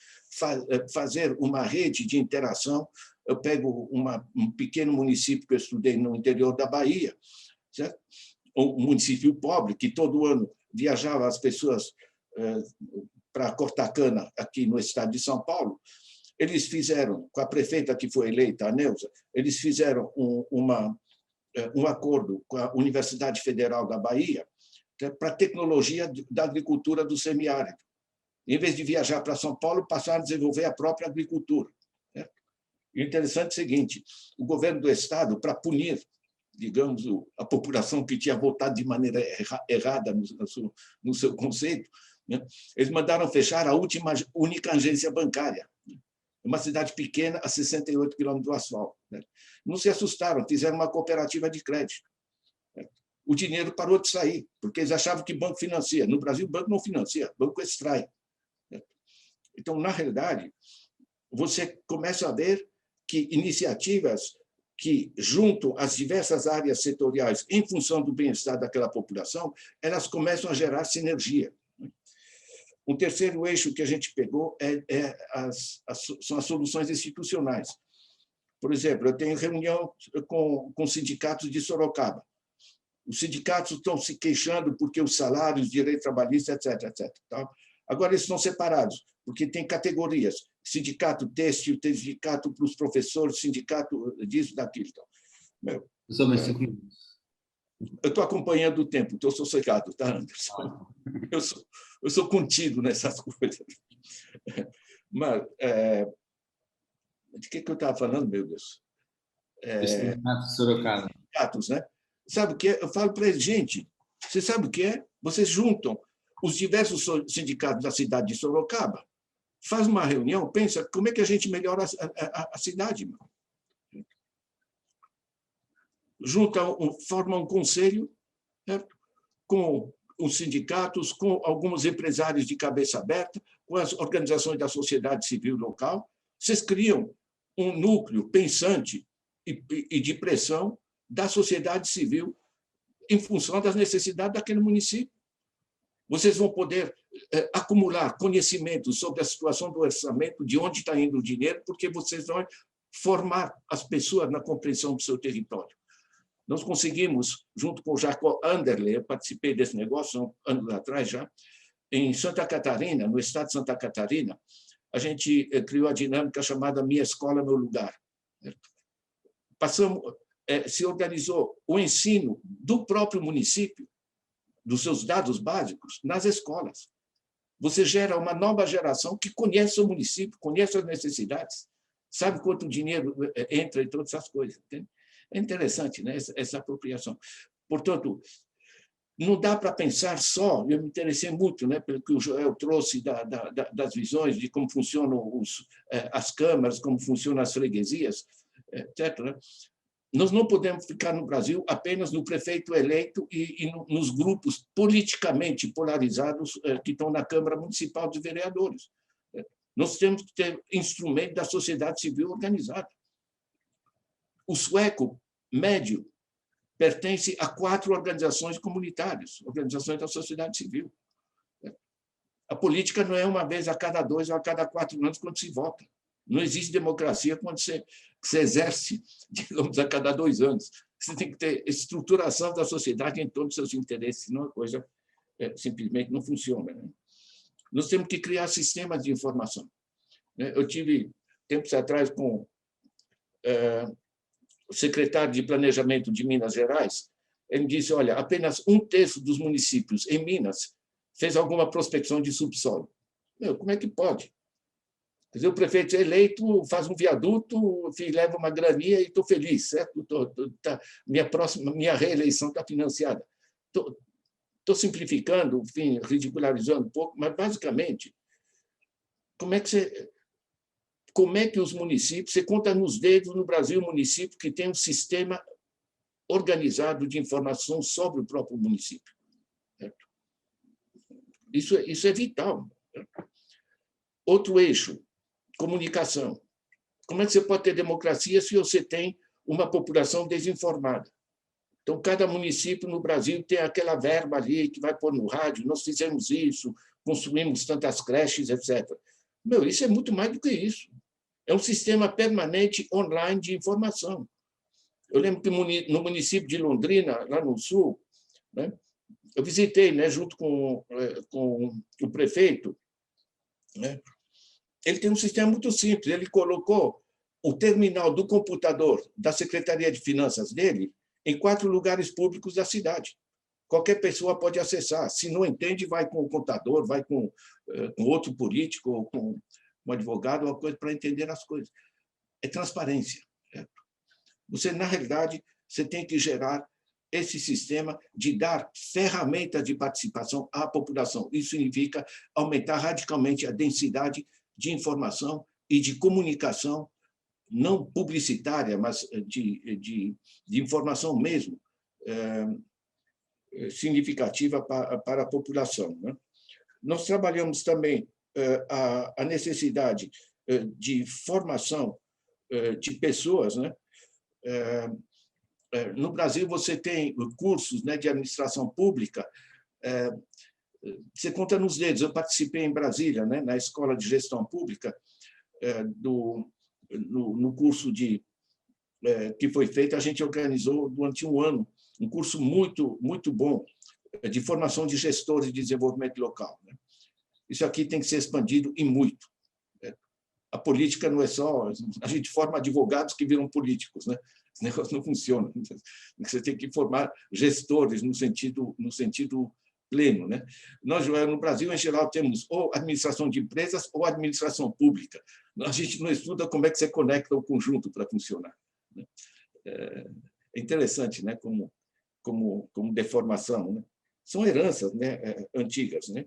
fazer uma rede de interação. Eu pego um pequeno município que eu estudei no interior da Bahia, certo? Um município pobre, que todo ano viajava as pessoas para cortar cana aqui no estado de São Paulo. Eles fizeram, com a prefeita que foi eleita, a Neuza, eles fizeram um acordo com a Universidade Federal da Bahia para a tecnologia da agricultura do semiárido. Em vez de viajar para São Paulo, passaram a desenvolver a própria agricultura. Certo? E o interessante é o seguinte, o governo do Estado, para punir, digamos, a população que tinha votado de maneira errada no seu conceito, né, eles mandaram fechar a única agência bancária. Uma cidade pequena, a 68 quilômetros do asfalto. Né? Não se assustaram, fizeram uma cooperativa de crédito. O dinheiro parou de sair, porque eles achavam que banco financia. No Brasil, o banco não financia, o banco extrai. Então, na realidade, você começa a ver que iniciativas que juntam as diversas áreas setoriais em função do bem-estar daquela população, elas começam a gerar sinergia. Um terceiro eixo que a gente pegou são as soluções institucionais. Por exemplo, eu tenho reunião com sindicatos de Sorocaba. Os sindicatos estão se queixando porque os salários, direito trabalhista, etc, etc. Tá? Agora, eles estão separados, porque tem categorias. Sindicato têxtil, sindicato para os professores, sindicato disso, daquilo. Então, eu estou acompanhando o tempo, estou sossegado, tá, Anderson? Eu sou contido nessas coisas. Mas, de que eu estava falando, meu Deus? Sorocaba. Sindicatos, né? Sabe o que é? Eu falo para eles, gente, você sabe o que é? Vocês juntam os diversos sindicatos da cidade de Sorocaba, faz uma reunião, pensa como é que a gente melhora a cidade. Mano. Forma um conselho, certo? Com os sindicatos, com alguns empresários de cabeça aberta, com as organizações da sociedade civil local. Vocês criam um núcleo pensante e de pressão da sociedade civil em função das necessidades daquele município. Vocês vão poder acumular conhecimentos sobre a situação do orçamento, de onde está indo o dinheiro, porque vocês vão formar as pessoas na compreensão do seu território. Nós conseguimos, junto com o Jacob Anderle, eu participei desse negócio anos atrás já, em Santa Catarina, no estado de Santa Catarina, a gente criou a dinâmica chamada Minha Escola, Meu Lugar. Se organizou o ensino do próprio município, dos seus dados básicos, nas escolas. Você gera uma nova geração que conhece o município, conhece as necessidades, sabe quanto dinheiro entra em todas essas coisas. Entende? É interessante, né, essa apropriação. Portanto, não dá para pensar só, eu me interessei muito, né, pelo que o Joel trouxe das visões de como funcionam as câmaras, como funcionam as freguesias, etc. Né? Nós não podemos ficar no Brasil apenas no prefeito eleito e nos grupos politicamente polarizados que estão na Câmara Municipal de Vereadores. Nós temos que ter instrumento da sociedade civil organizada. O sueco médio pertence a 4 organizações comunitárias, organizações da sociedade civil. A política não é uma vez a cada 2 ou a cada 4 anos quando se vota. Não existe democracia quando se exerce, digamos, a cada 2 anos. Você tem que ter estruturação da sociedade em torno dos seus interesses, senão a coisa simplesmente não funciona. Né? Nós temos que criar sistemas de informação. Né? Eu tive, tempos atrás, com o secretário de Planejamento de Minas Gerais. Ele disse, olha, apenas 1/3 dos municípios em Minas fez alguma prospecção de subsolo. Meu, como é que pode? Quer dizer, o prefeito eleito faz um viaduto, leva uma graninha e estou feliz, certo? Minha reeleição está financiada. Estou simplificando, enfim, ridicularizando um pouco, mas, basicamente, como é que os municípios, você conta nos dedos no Brasil, município que tem um sistema organizado de informação sobre o próprio município. Certo? Isso é vital. Certo? Outro eixo, comunicação. Como é que você pode ter democracia se você tem uma população desinformada? Então, cada município no Brasil tem aquela verba ali que vai pôr no rádio, nós fizemos isso, construímos tantas creches, etc. Meu, isso é muito mais do que isso. É um sistema permanente online de informação. Eu lembro que no município de Londrina, lá no sul, né, eu visitei, né, junto com o prefeito, né, ele tem um sistema muito simples. Ele colocou o terminal do computador da Secretaria de Finanças dele em 4 lugares públicos da cidade. Qualquer pessoa pode acessar. Se não entende, vai com o contador, vai com outro político, ou com um advogado, uma coisa para entender as coisas. É transparência. Certo? Você, na realidade, você tem que gerar esse sistema de dar ferramentas de participação à população. Isso significa aumentar radicalmente a densidade de informação e de comunicação, não publicitária, mas de informação mesmo, significativa para a população. Né? Nós trabalhamos também a necessidade de formação de pessoas. Né? No Brasil, você tem cursos, né, de administração pública, você conta nos dedos. Eu participei em Brasília, né, na Escola de Gestão Pública, no curso que foi feito, a gente organizou durante um ano um curso muito, muito bom de formação de gestores de desenvolvimento local. Né? Isso aqui tem que ser expandido e muito. A política não é só... A gente forma advogados que viram políticos, né? Esse negócio não funciona. Você tem que formar gestores no sentido pleno. Né? Nós, no Brasil, em geral, temos ou administração de empresas ou administração pública. A gente não estuda como é que você conecta o conjunto para funcionar. É interessante, né? como deformação. Né? São heranças, né? Antigas. Né?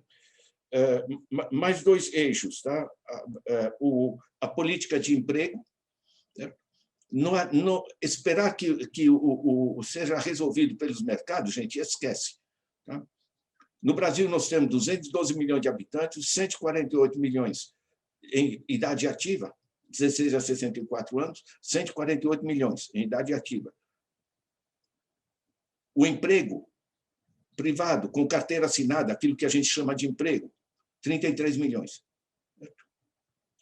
Mais 2 eixos. Tá? A política de emprego. Né? Não esperar que seja resolvido pelos mercados, gente, esquece. Tá? No Brasil, nós temos 212 milhões de habitantes, 148 milhões em idade ativa, 16 a 64 anos, 148 milhões em idade ativa. O emprego privado, com carteira assinada, aquilo que a gente chama de emprego, 33 milhões.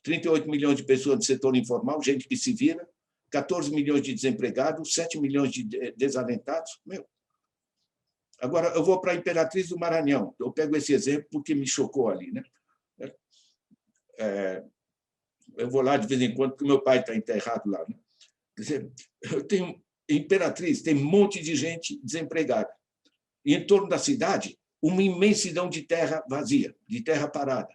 38 milhões de pessoas do setor informal, gente que se vira, 14 milhões de desempregados, 7 milhões de desalentados. Meu. Agora, eu vou para a Imperatriz do Maranhão. Eu pego esse exemplo porque me chocou ali. Né? Eu vou lá de vez em quando, porque meu pai está enterrado lá. Né? Quer dizer, eu tenho Imperatriz, tem um monte de gente desempregada. E em torno da cidade, uma imensidão de terra vazia, de terra parada.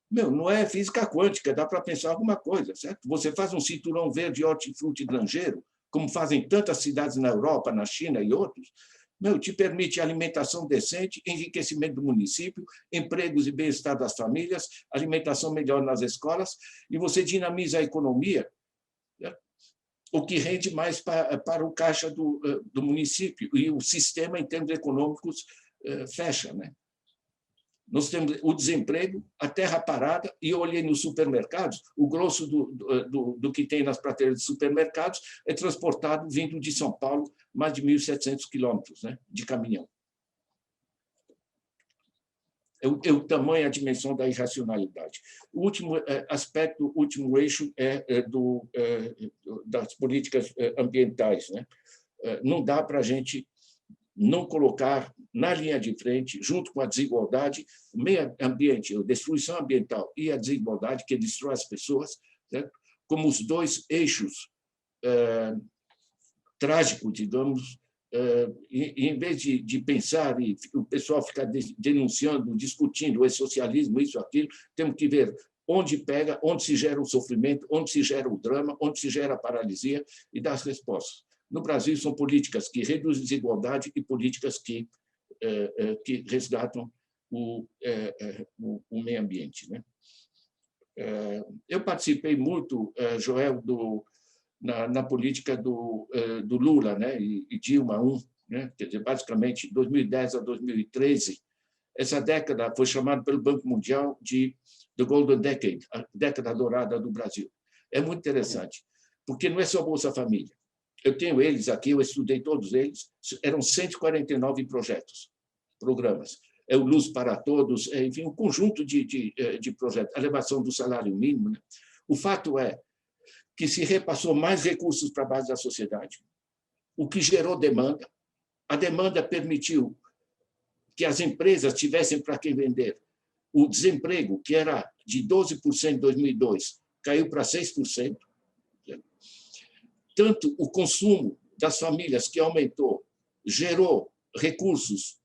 Meu, não é física quântica, dá para pensar alguma coisa, certo? Você faz um cinturão verde hortifruti granjeiro, como fazem tantas cidades na Europa, na China e outros, meu, te permite alimentação decente, enriquecimento do município, empregos e bem-estar das famílias, alimentação melhor nas escolas, e você dinamiza a economia, né? O que rende mais para o caixa do município, e o sistema, em termos econômicos, fecha. Né? Nós temos o desemprego, a terra parada, e eu olhei nos supermercados, o grosso do que tem nas prateleiras de supermercados é transportado vindo de São Paulo, mais de 1.700 quilômetros, né, de caminhão. É o tamanho e a dimensão da irracionalidade. O último aspecto, o último eixo é das políticas ambientais. Né? não dá para a gente não colocar na linha de frente, junto com a desigualdade, o meio ambiente, a destruição ambiental e a desigualdade que destrói as pessoas, certo? Como os dois eixos trágicos, digamos, em vez de pensar e o pessoal ficar denunciando, discutindo o socialismo, isso, aquilo, temos que ver onde pega, onde se gera o sofrimento, onde se gera o drama, onde se gera a paralisia e dar as respostas. No Brasil, são políticas que reduzem a desigualdade e políticas que resgatam o meio ambiente, né? Eu participei muito, Joel, na política do Lula, né, e Dilma I, né, quer dizer, basicamente, de 2010 a 2013, essa década foi chamada pelo Banco Mundial de The Golden Decade, a década dourada do Brasil. É muito interessante, porque não é só Bolsa Família. Eu tenho eles aqui, eu estudei todos eles, eram 149 projetos, programas. É o Luz para Todos, enfim, um conjunto de projetos, a elevação do salário mínimo, né? O fato é que se repassou mais recursos para a base da sociedade, o que gerou demanda. A demanda permitiu que as empresas tivessem para quem vender. O desemprego, que era de 12% em 2002, caiu para 6%. Tanto o consumo das famílias, que aumentou, gerou recursos,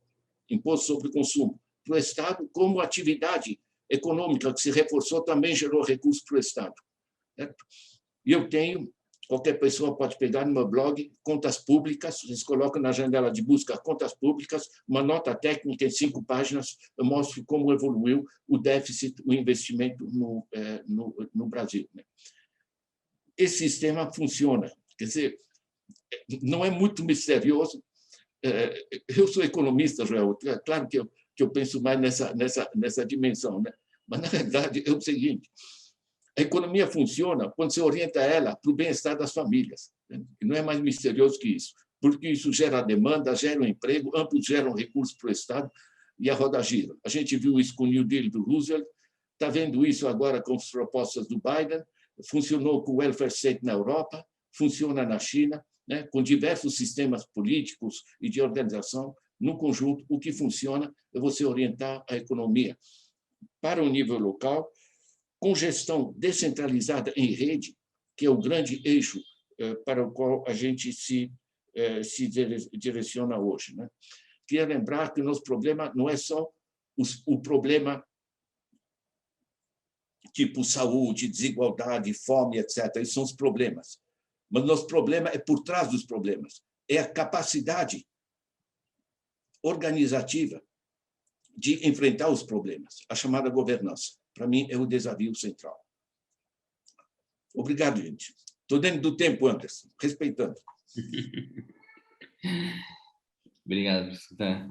imposto sobre o consumo, para o Estado, como a atividade econômica que se reforçou também gerou recursos para o Estado. Certo? E eu tenho, qualquer pessoa pode pegar no meu blog, contas públicas, vocês colocam na janela de busca contas públicas, uma nota técnica em 5 páginas, eu mostro como evoluiu o déficit, o investimento no Brasil. Esse sistema funciona, quer dizer, não é muito misterioso. Eu sou economista, Joel, claro que eu penso mais nessa dimensão, né? Mas, na verdade, é o seguinte: a economia funciona quando você orienta ela para o bem-estar das famílias. Né? E não é mais misterioso que isso, porque isso gera demanda, gera um emprego, ambos geram recursos para o Estado e a roda gira. A gente viu isso com o New Deal do Roosevelt, está vendo isso agora com as propostas do Biden, funcionou com o welfare state na Europa, funciona na China, né? Com diversos sistemas políticos e de organização. No conjunto, o que funciona é você orientar a economia para o nível local, com gestão descentralizada em rede, que é o grande eixo para o qual a gente se direciona hoje, né? Queria lembrar que o nosso problema não é só o problema tipo saúde, desigualdade, fome, etc. Esses são os problemas. Mas o nosso problema é por trás dos problemas. É a capacidade organizativa de enfrentar os problemas, a chamada governança. Para mim, é o desafio central. Obrigado, gente. Estou dentro do tempo, Anderson, respeitando. Obrigado, professor.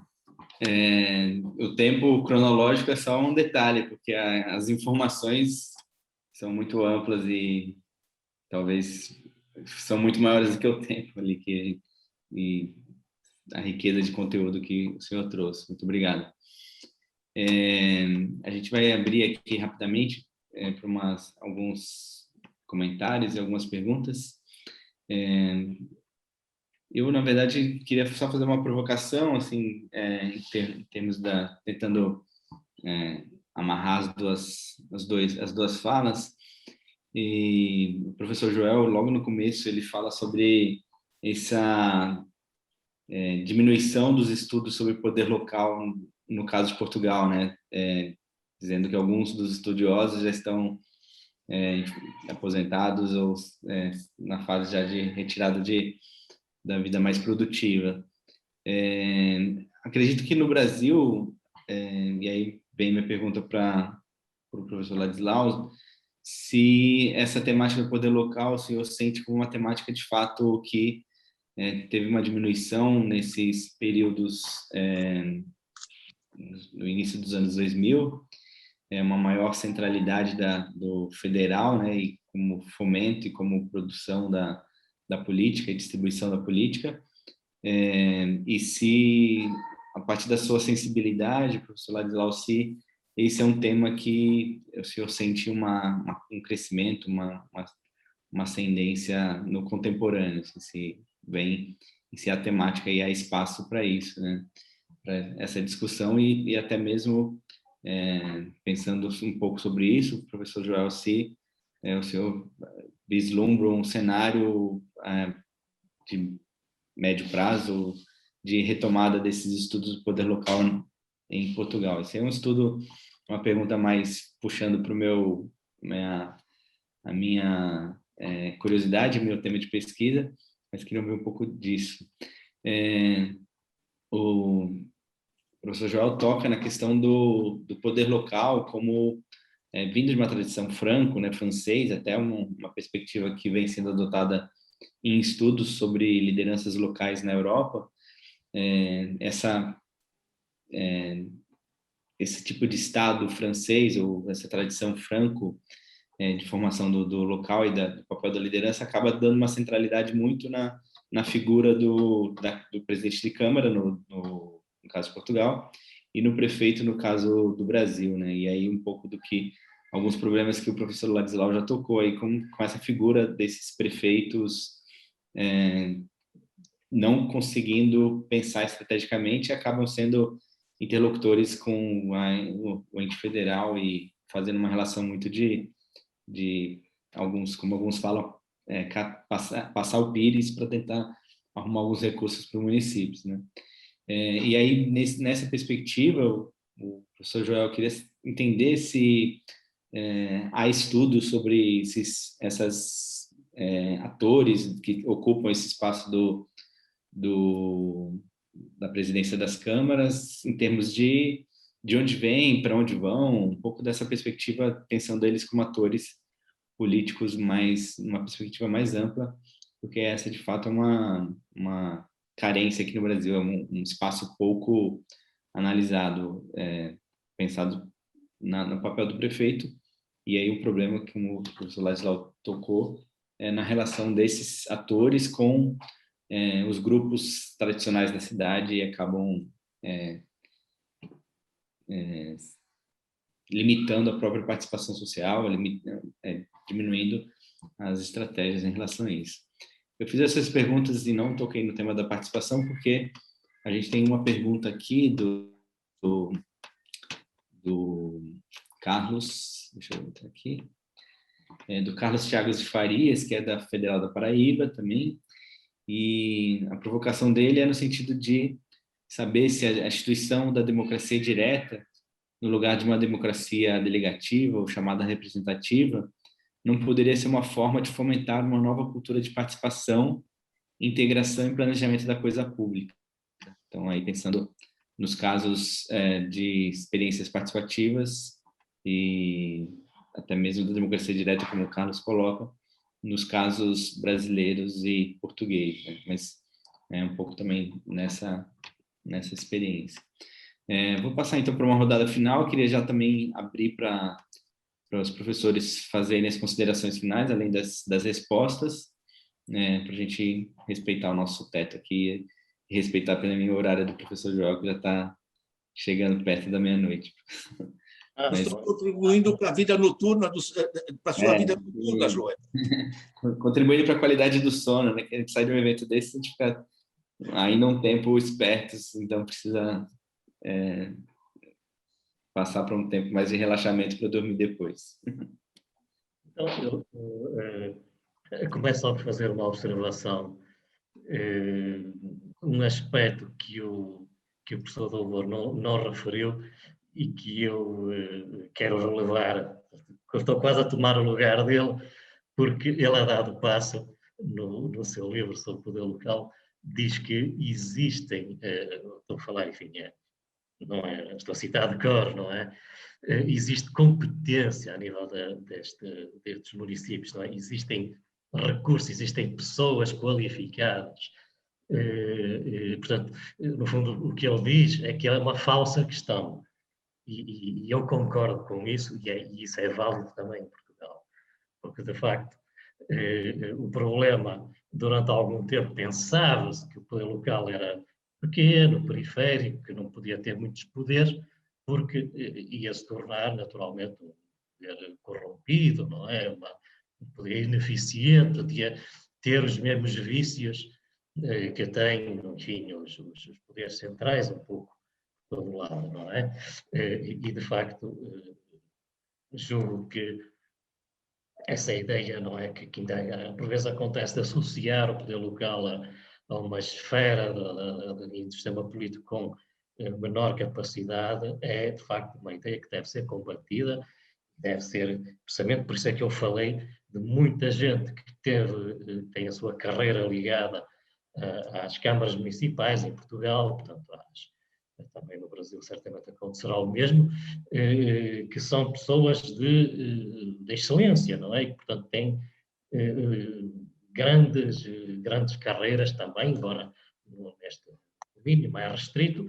O tempo cronológico é só um detalhe, porque as informações são muito amplas e talvez são muito maiores do que o tempo ali, e a riqueza de conteúdo que o senhor trouxe. Muito obrigado. A gente vai abrir aqui rapidamente para alguns comentários e algumas perguntas. Eu, na verdade, queria só fazer uma provocação, assim, em termos tentando amarrar as duas falas. E o professor Joel, logo no começo, ele fala sobre essa diminuição dos estudos sobre poder local, no caso de Portugal, né? Dizendo que alguns dos estudiosos já estão aposentados ou na fase já de retirada da vida mais produtiva. Acredito que no Brasil, e aí vem minha pergunta para o professor Ladislau, se essa temática do poder local, o senhor sente como uma temática de fato que teve uma diminuição nesses períodos no início dos anos 2000, uma maior centralidade do federal, né, e como fomento e como produção da política e distribuição da política, e se, a partir da sua sensibilidade, professor Ladislau, se esse é um tema que o senhor sente um crescimento, uma ascendência no contemporâneo, assim, se vem se há temática e há espaço para isso, né? Para essa discussão e até mesmo pensando um pouco sobre isso, professor Joel, se o senhor vislumbra um cenário de médio prazo de retomada desses estudos do poder local em Portugal. Esse é um estudo, uma pergunta mais puxando para a minha curiosidade, meu tema de pesquisa, mas queria ouvir um pouco disso. O professor Joel toca na questão do poder local como vindo de uma tradição francês, até uma perspectiva que vem sendo adotada em estudos sobre lideranças locais na Europa. Esse tipo de Estado francês, ou essa tradição franco de formação do local e do papel da liderança, acaba dando uma centralidade muito na figura do presidente de Câmara, no caso de Portugal, e no prefeito, no caso do Brasil, né? E aí um pouco do que alguns problemas que o professor Ladislau já tocou aí com essa figura desses prefeitos não conseguindo pensar estrategicamente, acabam sendo interlocutores com o ente federal e fazendo uma relação muito de alguns, como alguns falam, passar o pires para tentar arrumar alguns recursos para os municípios, né? E aí, nessa perspectiva, o professor Joel queria entender se há estudos sobre esses atores que ocupam esse espaço da presidência das câmaras, em termos de onde vêm, para onde vão, um pouco dessa perspectiva, pensando eles como atores políticos uma perspectiva mais ampla, porque essa, de fato, é uma carência aqui no Brasil, é um espaço pouco analisado, pensado no papel do prefeito, e aí o problema, como o professor Ladislau tocou, é na relação desses atores com os grupos tradicionais da cidade e acabam limitando a própria participação social, diminuindo as estratégias em relação a isso. Eu fiz essas perguntas e não toquei no tema da participação porque a gente tem uma pergunta aqui do Carlos, deixa eu entrar aqui, do Carlos Thiagos de Farias, que é da Federal da Paraíba também, e a provocação dele é no sentido de saber se a instituição da democracia direta, no lugar de uma democracia delegativa ou chamada representativa, não poderia ser uma forma de fomentar uma nova cultura de participação, integração e planejamento da coisa pública. Então, aí pensando nos casos de experiências participativas e até mesmo da democracia direta, como o Carlos coloca, nos casos brasileiros e português, né? Mas um pouco também nessa experiência. Vou passar então para uma rodada final. Eu queria já também abrir para os professores fazerem as considerações finais, além das respostas, para a gente respeitar o nosso teto aqui e respeitar também o horário do professor Joel, que já está chegando perto da meia-noite. Estou contribuindo para a vida noturna, para a sua vida noturna, Joel. Contribuindo para a qualidade do sono, né? Que a gente sai de um evento desse, a gente fica ainda um tempo espertos, então precisa passar para um tempo mais de relaxamento para dormir depois. Então, eu começo só por fazer uma observação. Um aspecto que o professor Dalmor não referiu e que eu quero relevar, eu estou quase a tomar o lugar dele, porque ele, a dado passo, no seu livro sobre o poder local, diz que existem, estou a falar, enfim, não é, estou a citar de cor, não é? Existe competência a nível destes municípios, não é? Existem recursos, existem pessoas qualificadas. Portanto, no fundo, o que ele diz é que é uma falsa questão. E eu concordo com isso, e isso é válido também em Portugal. Porque, de facto, o problema, durante algum tempo, pensava-se que o poder local era pequeno, periférico, que não podia ter muitos poderes, porque ia se tornar, naturalmente, um poder corrompido, não é? Um poder ineficiente, podia ter os mesmos vícios que tem, enfim, os poderes centrais um pouco por todo lado, não é? E de facto, julgo que essa ideia, não é, que ainda por vezes acontece de associar o poder local a uma esfera do sistema político com menor capacidade, é de facto uma ideia que deve ser combatida, deve ser, precisamente por isso é que eu falei de muita gente que tem a sua carreira ligada às câmaras municipais em Portugal, portanto, também no Brasil certamente acontecerá o mesmo, que são pessoas de excelência, não é? E, portanto, têm grandes carreiras também, embora neste domínio mais restrito.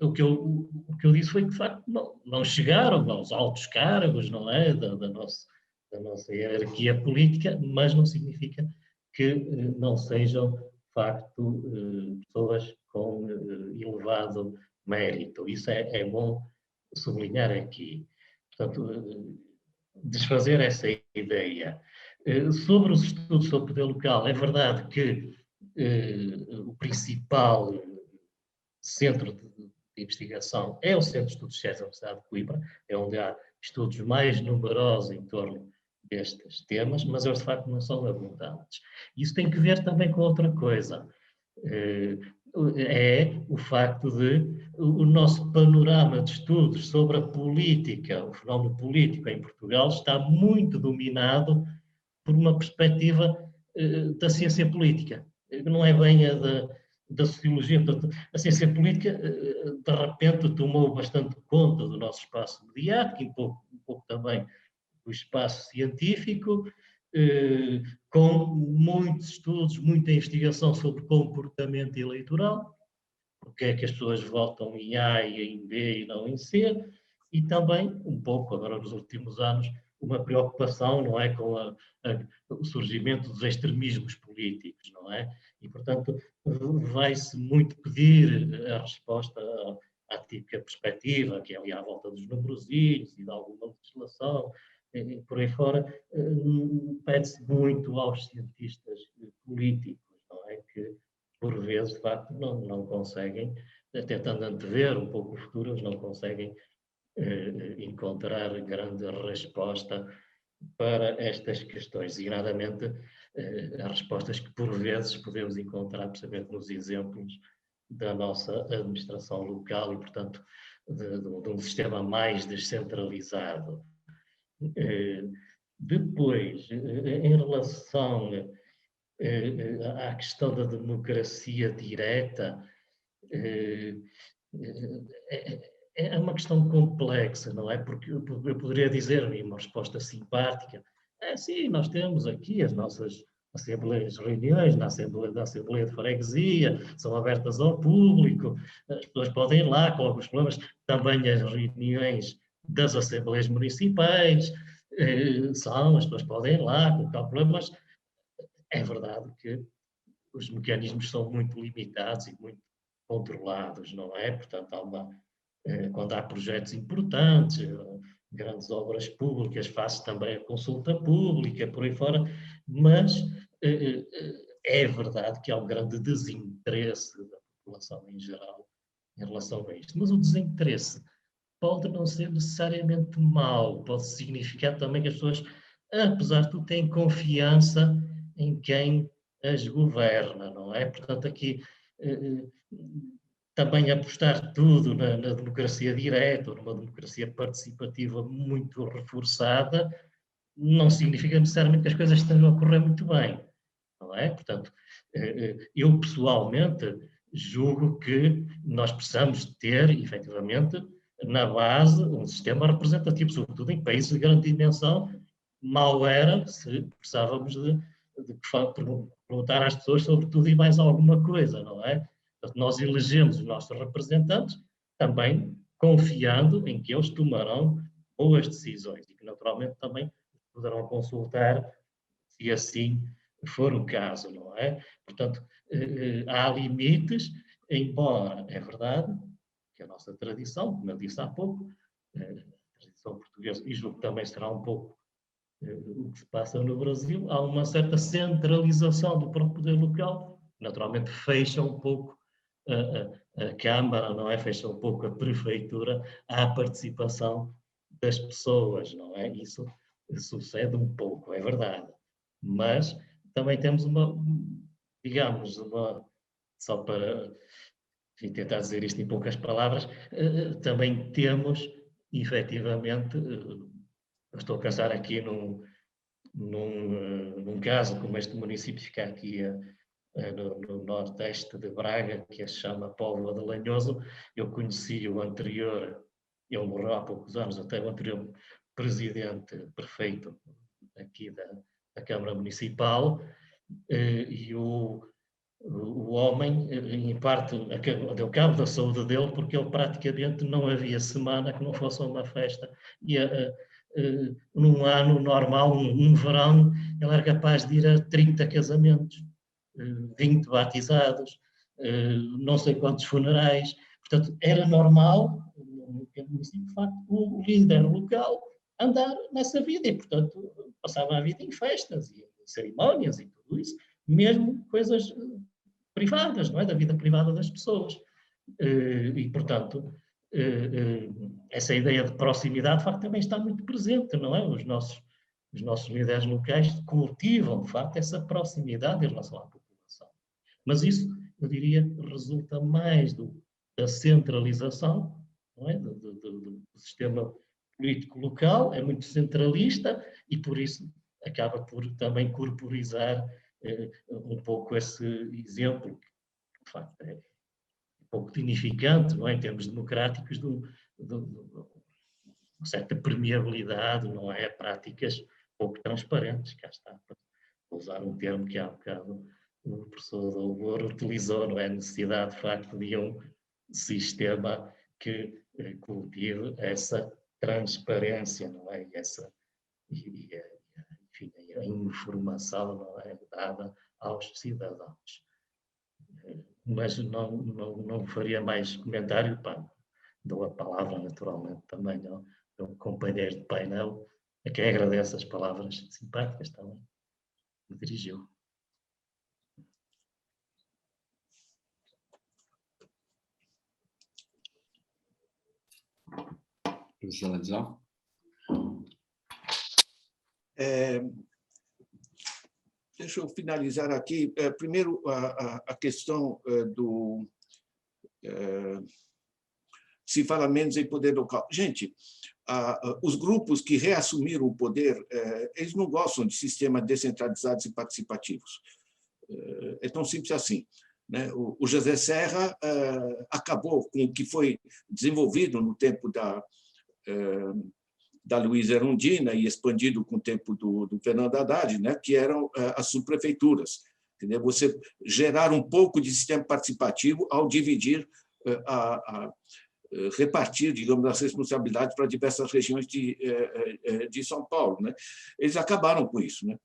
O que eu disse foi que, de facto, não chegaram aos altos cargos, não é? Da nossa hierarquia política, mas não significa que não sejam, de facto, pessoas com elevado mérito. Isso é bom sublinhar aqui. Portanto, desfazer essa ideia. Sobre os estudos sobre o poder local, é verdade que o principal centro de investigação é o Centro de Estudos Sociais da Universidade de Coimbra, é onde há estudos mais numerosos em torno destes temas, mas eles de facto não são abundantes. Isso tem que ver também com outra coisa. É o facto de o nosso panorama de estudos sobre a política, o fenómeno político em Portugal, está muito dominado por uma perspectiva da ciência política. Não é bem a da sociologia. Portanto, a ciência política, de repente, tomou bastante conta do nosso espaço mediático, um pouco também do espaço científico, com muitos estudos, muita investigação sobre comportamento eleitoral, porque é que as pessoas votam em A e em B e não em C, e também, um pouco, agora nos últimos anos, uma preocupação, não é, com o surgimento dos extremismos políticos, não é? E, portanto, vai-se muito pedir a resposta à típica perspectiva, que é ali à volta dos numerozinhos e de alguma legislação, e por aí fora, pede-se muito aos cientistas políticos, não é? Que, por vezes, de facto, não conseguem, tentando antever um pouco o futuro, eles não conseguem encontrar grande resposta para estas questões, designadamente as respostas que, por vezes, podemos encontrar, precisamente nos exemplos da nossa administração local e, portanto, de um sistema mais descentralizado. Depois, em relação à questão da democracia direta, é uma questão complexa, não é? Porque eu poderia dizer, uma resposta simpática, sim, nós temos aqui as nossas assembleias, reuniões da Assembleia de Freguesia, são abertas ao público, as pessoas podem ir lá com alguns problemas, também as reuniões das Assembleias Municipais, as pessoas podem ir lá colocar problemas. É verdade que os mecanismos são muito limitados e muito controlados, não é? Portanto, quando há projetos importantes, grandes obras públicas, faz também a consulta pública, por aí fora, mas é verdade que há um grande desinteresse da população em geral em relação a isto. Mas o desinteresse pode não ser necessariamente mau, pode significar também que as pessoas, apesar de tudo, têm confiança em quem as governa, não é? Portanto, aqui também apostar tudo na democracia direta, ou numa democracia participativa muito reforçada, não significa necessariamente que as coisas estejam a correr muito bem, não é? Portanto, eu pessoalmente julgo que nós precisamos ter, efetivamente, na base, um sistema representativo, sobretudo em países de grande dimensão. Mal era se precisávamos de perguntar às pessoas sobre tudo e mais alguma coisa, não é? Portanto, nós elegemos os nossos representantes também confiando em que eles tomarão boas decisões e que, naturalmente, também poderão consultar se assim for o caso, não é? Portanto, há limites, embora é verdade que a nossa tradição, como eu disse há pouco, a tradição portuguesa, e julgo que também será um pouco o que se passa no Brasil, há uma certa centralização do próprio poder local naturalmente fecha um pouco a Câmara, não é? Fecha um pouco a Prefeitura à participação das pessoas, não é? Isso sucede um pouco, é verdade. Mas também temos digamos, só para tentar dizer isto em poucas palavras, também temos, efetivamente, estou a pensar aqui num caso como este município fica aqui no nordeste de Braga, que se chama Póvoa de Lanhoso. Eu conheci o anterior, ele morreu há poucos anos, até o anterior presidente, prefeito aqui da Câmara Municipal, e o homem, em parte, deu cabo da saúde dele, porque ele praticamente não havia semana que não fosse uma festa. E num ano normal, um verão, ele era capaz de ir a 30 casamentos, 20 batizados, não sei quantos funerais. Portanto, era normal, de facto, o líder local andar nessa vida e, portanto, passava a vida em festas e em cerimónias e tudo isso, mesmo coisas privadas, não é? Da vida privada das pessoas. E, portanto, essa ideia de proximidade, de facto, também está muito presente, não é? Os nossos líderes locais cultivam, de facto, essa proximidade em relação à população. Mas isso, eu diria, resulta mais da centralização, não é? Do sistema político local, é muito centralista e, por isso, acaba por também corporizar um pouco esse exemplo, que, de facto, é um pouco dignificante, não é? Em termos democráticos, de uma certa permeabilidade, não é? Práticas pouco transparentes, cá está, para usar um termo que há bocado o professor Dalbor utilizou, não é? A necessidade, de facto, de um sistema que cultive essa transparência, não é? Enfim, a informação, não é? Dada aos cidadãos. Mas não faria mais comentário, pá. Dou a palavra, naturalmente, também ao companheiro de painel, a quem agradeço as palavras simpáticas também que me dirigiu. Professor Ladislau? Deixa eu finalizar aqui. Primeiro, a questão se fala menos em poder local. Gente, os grupos que reassumiram o poder, eles não gostam de sistemas descentralizados e participativos. É tão simples assim, né? O José Serra acabou com o que foi desenvolvido no tempo da Luísa Erundina e expandido com o tempo do Fernando Haddad, né? Que eram as subprefeituras. Entendeu? Você gerar um pouco de sistema participativo ao dividir repartir, digamos, as responsabilidades para diversas regiões de São Paulo, né? Eles acabaram com isso, né?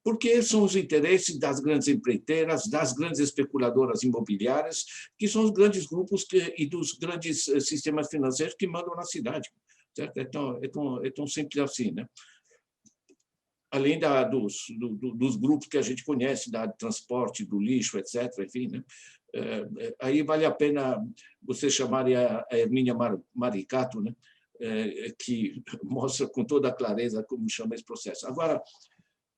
Porque são os interesses das grandes empreiteiras, das grandes especuladoras imobiliárias, que são os grandes grupos e dos grandes sistemas financeiros que mandam na cidade. Certo? É tão simples assim, né? Além dos grupos que a gente conhece, da transporte, do lixo, etc. Enfim, né? Aí vale a pena você chamar a Hermínia Maricato, né? Que mostra com toda a clareza como chama esse processo. Agora,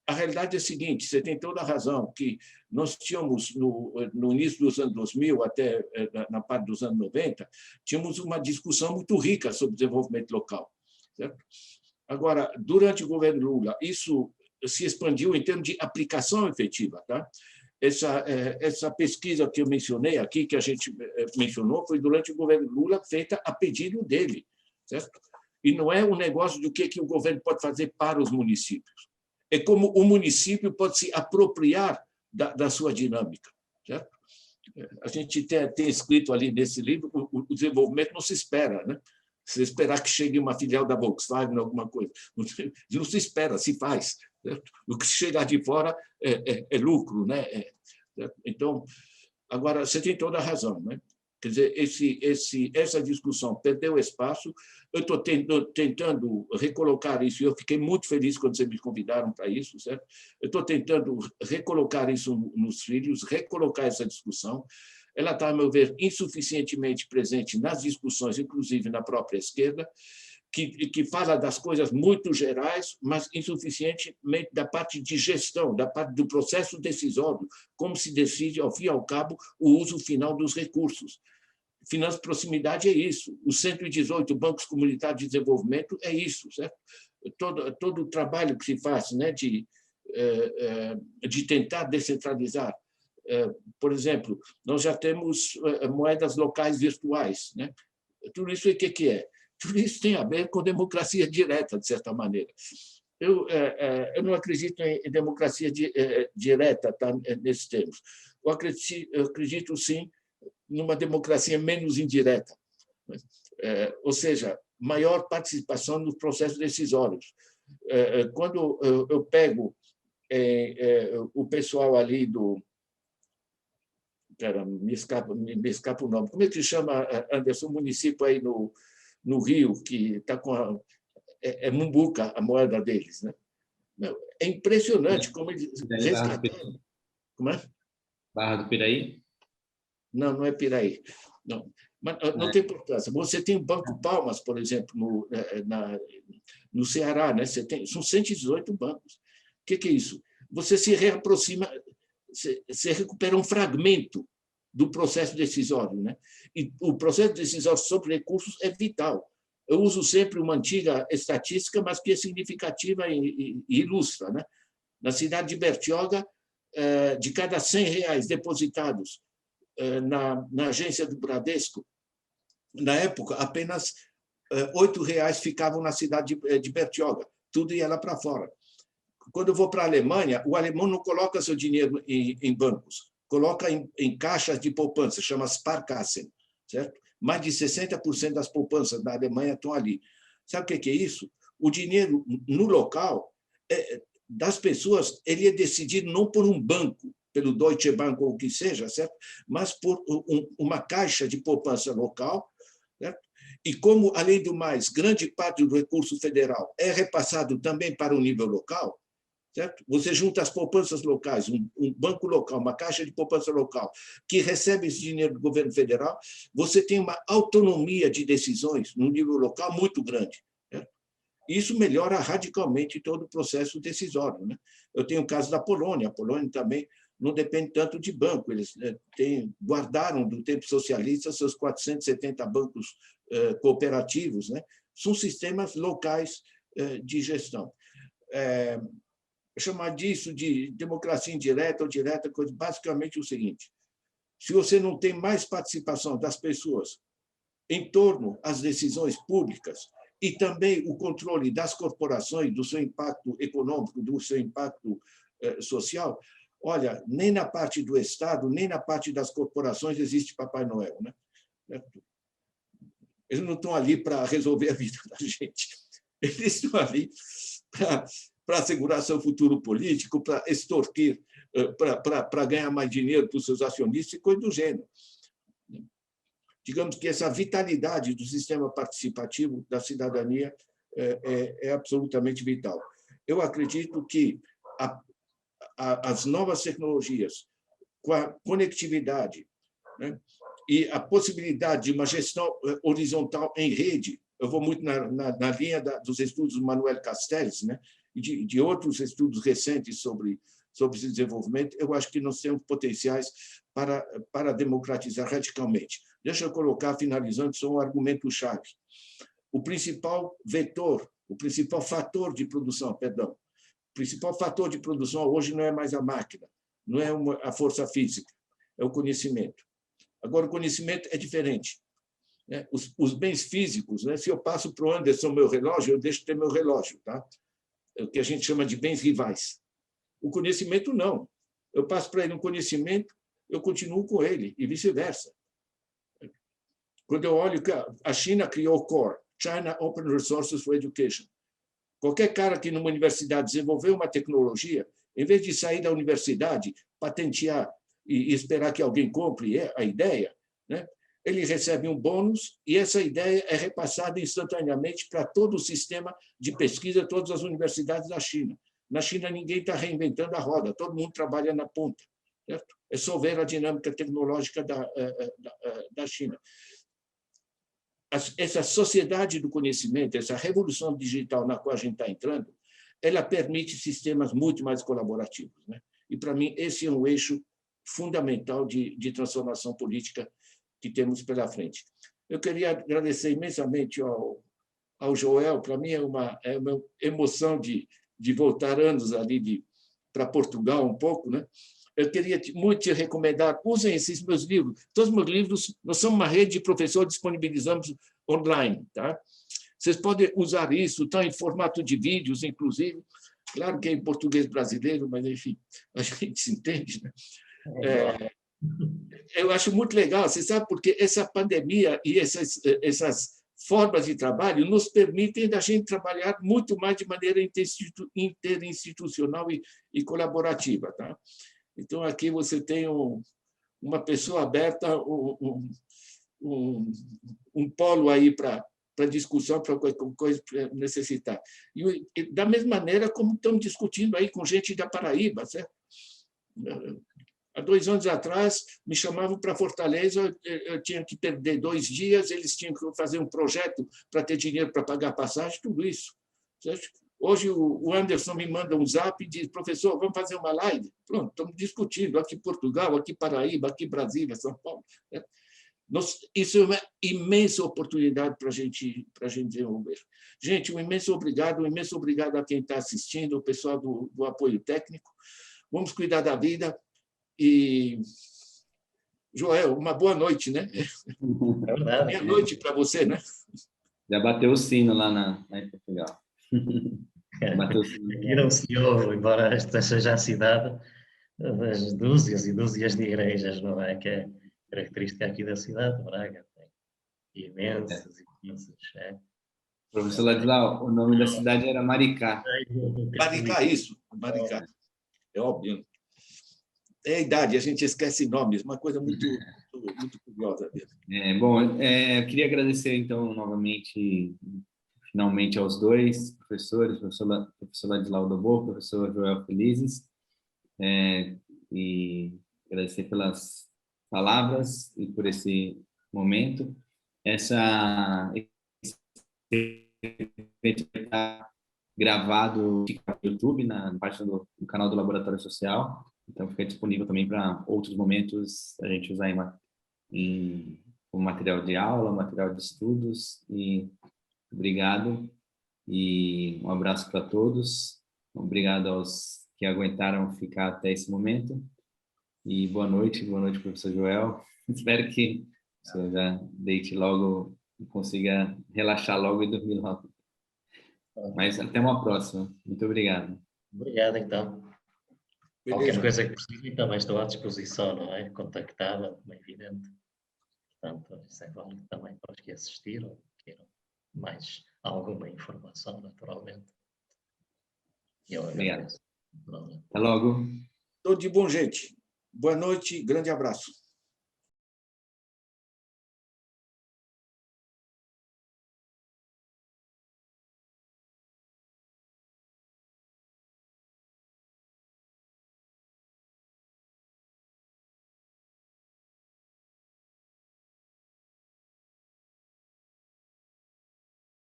a realidade é a seguinte, você tem toda a razão, que nós tínhamos, no início dos anos 2000, até na parte dos anos 90, tínhamos uma discussão muito rica sobre desenvolvimento local. Certo? Agora, durante o governo Lula, isso se expandiu em termos de aplicação efetiva. Tá? Essa pesquisa que eu mencionei aqui, que a gente mencionou, foi durante o governo Lula, feita a pedido dele. Certo? E não é um negócio do que o governo pode fazer para os municípios. É como o município pode se apropriar da sua dinâmica. Certo? A gente tem escrito ali nesse livro, o desenvolvimento não se espera, né? Se esperar que chegue uma filial da Volkswagen, alguma coisa. Não se espera, se faz. Certo? O que chegar de fora é lucro. Né? Então, agora, você tem toda a razão. Né? Quer dizer, essa discussão perdeu espaço. Eu estou tentando recolocar isso, e eu fiquei muito feliz quando vocês me convidaram para isso, certo? Eu estou tentando recolocar isso nos trilhos, recolocar essa discussão. Ela está, a meu ver, insuficientemente presente nas discussões, inclusive na própria esquerda, que fala das coisas muito gerais, mas insuficientemente da parte de gestão, da parte do processo decisório, como se decide, ao fim e ao cabo, o uso final dos recursos. Finanças de proximidade é isso. Os 118 bancos comunitários de desenvolvimento é isso, certo? Todo o trabalho que se faz, né, de tentar descentralizar. Por exemplo, nós já temos moedas locais virtuais, né? Tudo isso o que é? Tudo isso tem a ver com democracia direta, de certa maneira. Eu não acredito em democracia direta, tá, nesses termos. Eu acredito, sim, numa democracia menos indireta, ou seja, maior participação nos processos decisórios. Quando eu pego o pessoal ali do... Me escapa o nome. Como é que se chama, Anderson, o município aí no Rio, que está com Mumbuca, a moeda deles, né? É impressionante como eles resgataram. Como é? Barra do Piraí? Não, não é Piraí. Não, mas não tem importância. Você tem o Banco Palmas, por exemplo, no Ceará, né? São 118 bancos. O que é isso? Você se reaproxima, você recupera um fragmento do processo decisório, né? E o processo decisório sobre recursos é vital. Eu uso sempre uma antiga estatística, mas que é significativa e ilustra, né? Na cidade de Bertioga, de cada R$100 depositados na agência do Bradesco, na época, apenas R$8 ficavam na cidade de Bertioga. Tudo ia lá para fora. Quando eu vou para a Alemanha, o alemão não coloca seu dinheiro em bancos, coloca em caixas de poupança, chama Sparkassen, certo? Mais de 60% das poupanças da Alemanha estão ali. Sabe o que é isso? O dinheiro no local das pessoas, ele é decidido não por um banco, pelo Deutsche Bank ou o que seja, certo? Mas por uma caixa de poupança local, certo? E como, além do mais, grande parte do recurso federal é repassado também para o nível local, certo? Você junta as poupanças locais, um banco local, uma caixa de poupança local, que recebe esse dinheiro do governo federal, você tem uma autonomia de decisões no nível local muito grande. Certo? Isso melhora radicalmente todo o processo decisório, né? Eu tenho o caso da Polônia. A Polônia também não depende tanto de banco. Eles guardaram do tempo socialista seus 470 bancos cooperativos, né? São sistemas locais de gestão. Chamar disso de democracia indireta ou direta, basicamente o seguinte: se você não tem mais participação das pessoas em torno às decisões públicas e também o controle das corporações, do seu impacto econômico, do seu impacto social, olha, nem na parte do Estado, nem na parte das corporações existe Papai Noel, né? Eles não estão ali para resolver a vida da gente. Eles estão ali para assegurar seu futuro político, para extorquir, para ganhar mais dinheiro para os seus acionistas e coisa do gênero. Digamos que essa vitalidade do sistema participativo da cidadania é absolutamente vital. Eu acredito que as novas tecnologias, com a conectividade, né, e a possibilidade de uma gestão horizontal em rede, eu vou muito na linha dos estudos do Manuel Castells, né, e de outros estudos recentes sobre esse desenvolvimento, eu acho que nós temos potenciais para democratizar radicalmente. Deixa eu colocar, finalizando, só um argumento-chave. O principal vetor, o principal fator de produção, perdão, o principal fator de produção hoje não é mais a máquina, não é a força física, é o conhecimento. Agora, o conhecimento é diferente. Né? Os bens físicos, né? Se eu passo para o Anderson meu relógio, eu deixo de ter meu relógio, tá? É o que a gente chama de bens rivais. O conhecimento, não. Eu passo para ele um conhecimento, eu continuo com ele, e vice-versa. Quando eu olho que a China criou o CORE, China Open Resources for Education. Qualquer cara que numa universidade desenvolveu uma tecnologia, em vez de sair da universidade, patentear e esperar que alguém compre a ideia, né? ele recebe um bônus e essa ideia é repassada instantaneamente para todo o sistema de pesquisa, todas as universidades da China. Na China, ninguém está reinventando a roda, todo mundo trabalha na ponta. Certo? É só ver a dinâmica tecnológica da China. Essa sociedade do conhecimento, essa revolução digital na qual a gente está entrando, ela permite sistemas muito mais colaborativos, né? E, para mim, esse é um eixo fundamental de transformação política que temos pela frente. Eu queria agradecer imensamente ao Joel. Para mim é uma emoção de voltar anos ali para Portugal um pouco, né? Eu queria muito te recomendar, usem esses meus livros. Todos os meus livros, nós somos uma rede de professores, disponibilizamos online. Tá? Vocês podem usar isso, estão em formato de vídeos, inclusive. Claro que é em português brasileiro, mas, enfim, a gente se entende. Né? Eu acho muito legal, você sabe, porque essa pandemia e essas formas de trabalho nos permitem da gente trabalhar muito mais de maneira interinstitucional e colaborativa. Tá? Então, aqui você tem uma pessoa aberta, um polo aí para discussão, para qualquer coisa necessitar. E, da mesma maneira como estamos discutindo aí com gente da Paraíba, certo? Há 2 anos atrás, me chamavam para Fortaleza, eu tinha que perder 2 dias, eles tinham que fazer um projeto para ter dinheiro para pagar passagem, tudo isso. Certo? Hoje o Anderson me manda um zap e diz: professor, vamos fazer uma live? Pronto, estamos discutindo aqui Portugal, aqui Paraíba, aqui Brasília, São Paulo. Isso é uma imensa oportunidade para a gente desenvolver. Gente, um imenso obrigado a quem está assistindo, o pessoal do apoio técnico. Vamos cuidar da vida. E, Joel, uma boa noite, né? É verdade. Meia-noite para você, né? Já bateu o sino lá em Portugal. Aqui não se ouve, embora esta seja a cidade das dúzias e dúzias de igrejas, não é? Que é característica aqui da cidade de Braga. Tem imensas. É. Professor Ladislau, o nome da cidade era Maricá. Maricá, isso. Maricá. É óbvio. É a idade, a gente esquece nomes, uma coisa muito curiosa mesmo. Bom, eu queria agradecer, então, novamente, finalmente, aos 2 professores, professor Ladislau Dobor, professor Joel Felizes, e agradecer pelas palavras e por esse momento. Esse evento está gravado no YouTube, na página do canal do Laboratório Social, então fica disponível também para outros momentos a gente usar como material de aula, material de estudos. E obrigado e um abraço para todos. Obrigado aos que aguentaram ficar até esse momento. E boa noite, professor Joel. Espero que você já deite logo e consiga relaxar logo e dormir logo. Mas até uma próxima. Muito obrigado. Obrigado, então. Beleza. Qualquer coisa que precisem, também estou à disposição, não é? Contactável, como é evidente. Portanto, isso é válido também para os que assistiram, queiram mais alguma informação, naturalmente. Eu agradeço. Até logo. Tudo de bom, gente. Boa noite, grande abraço.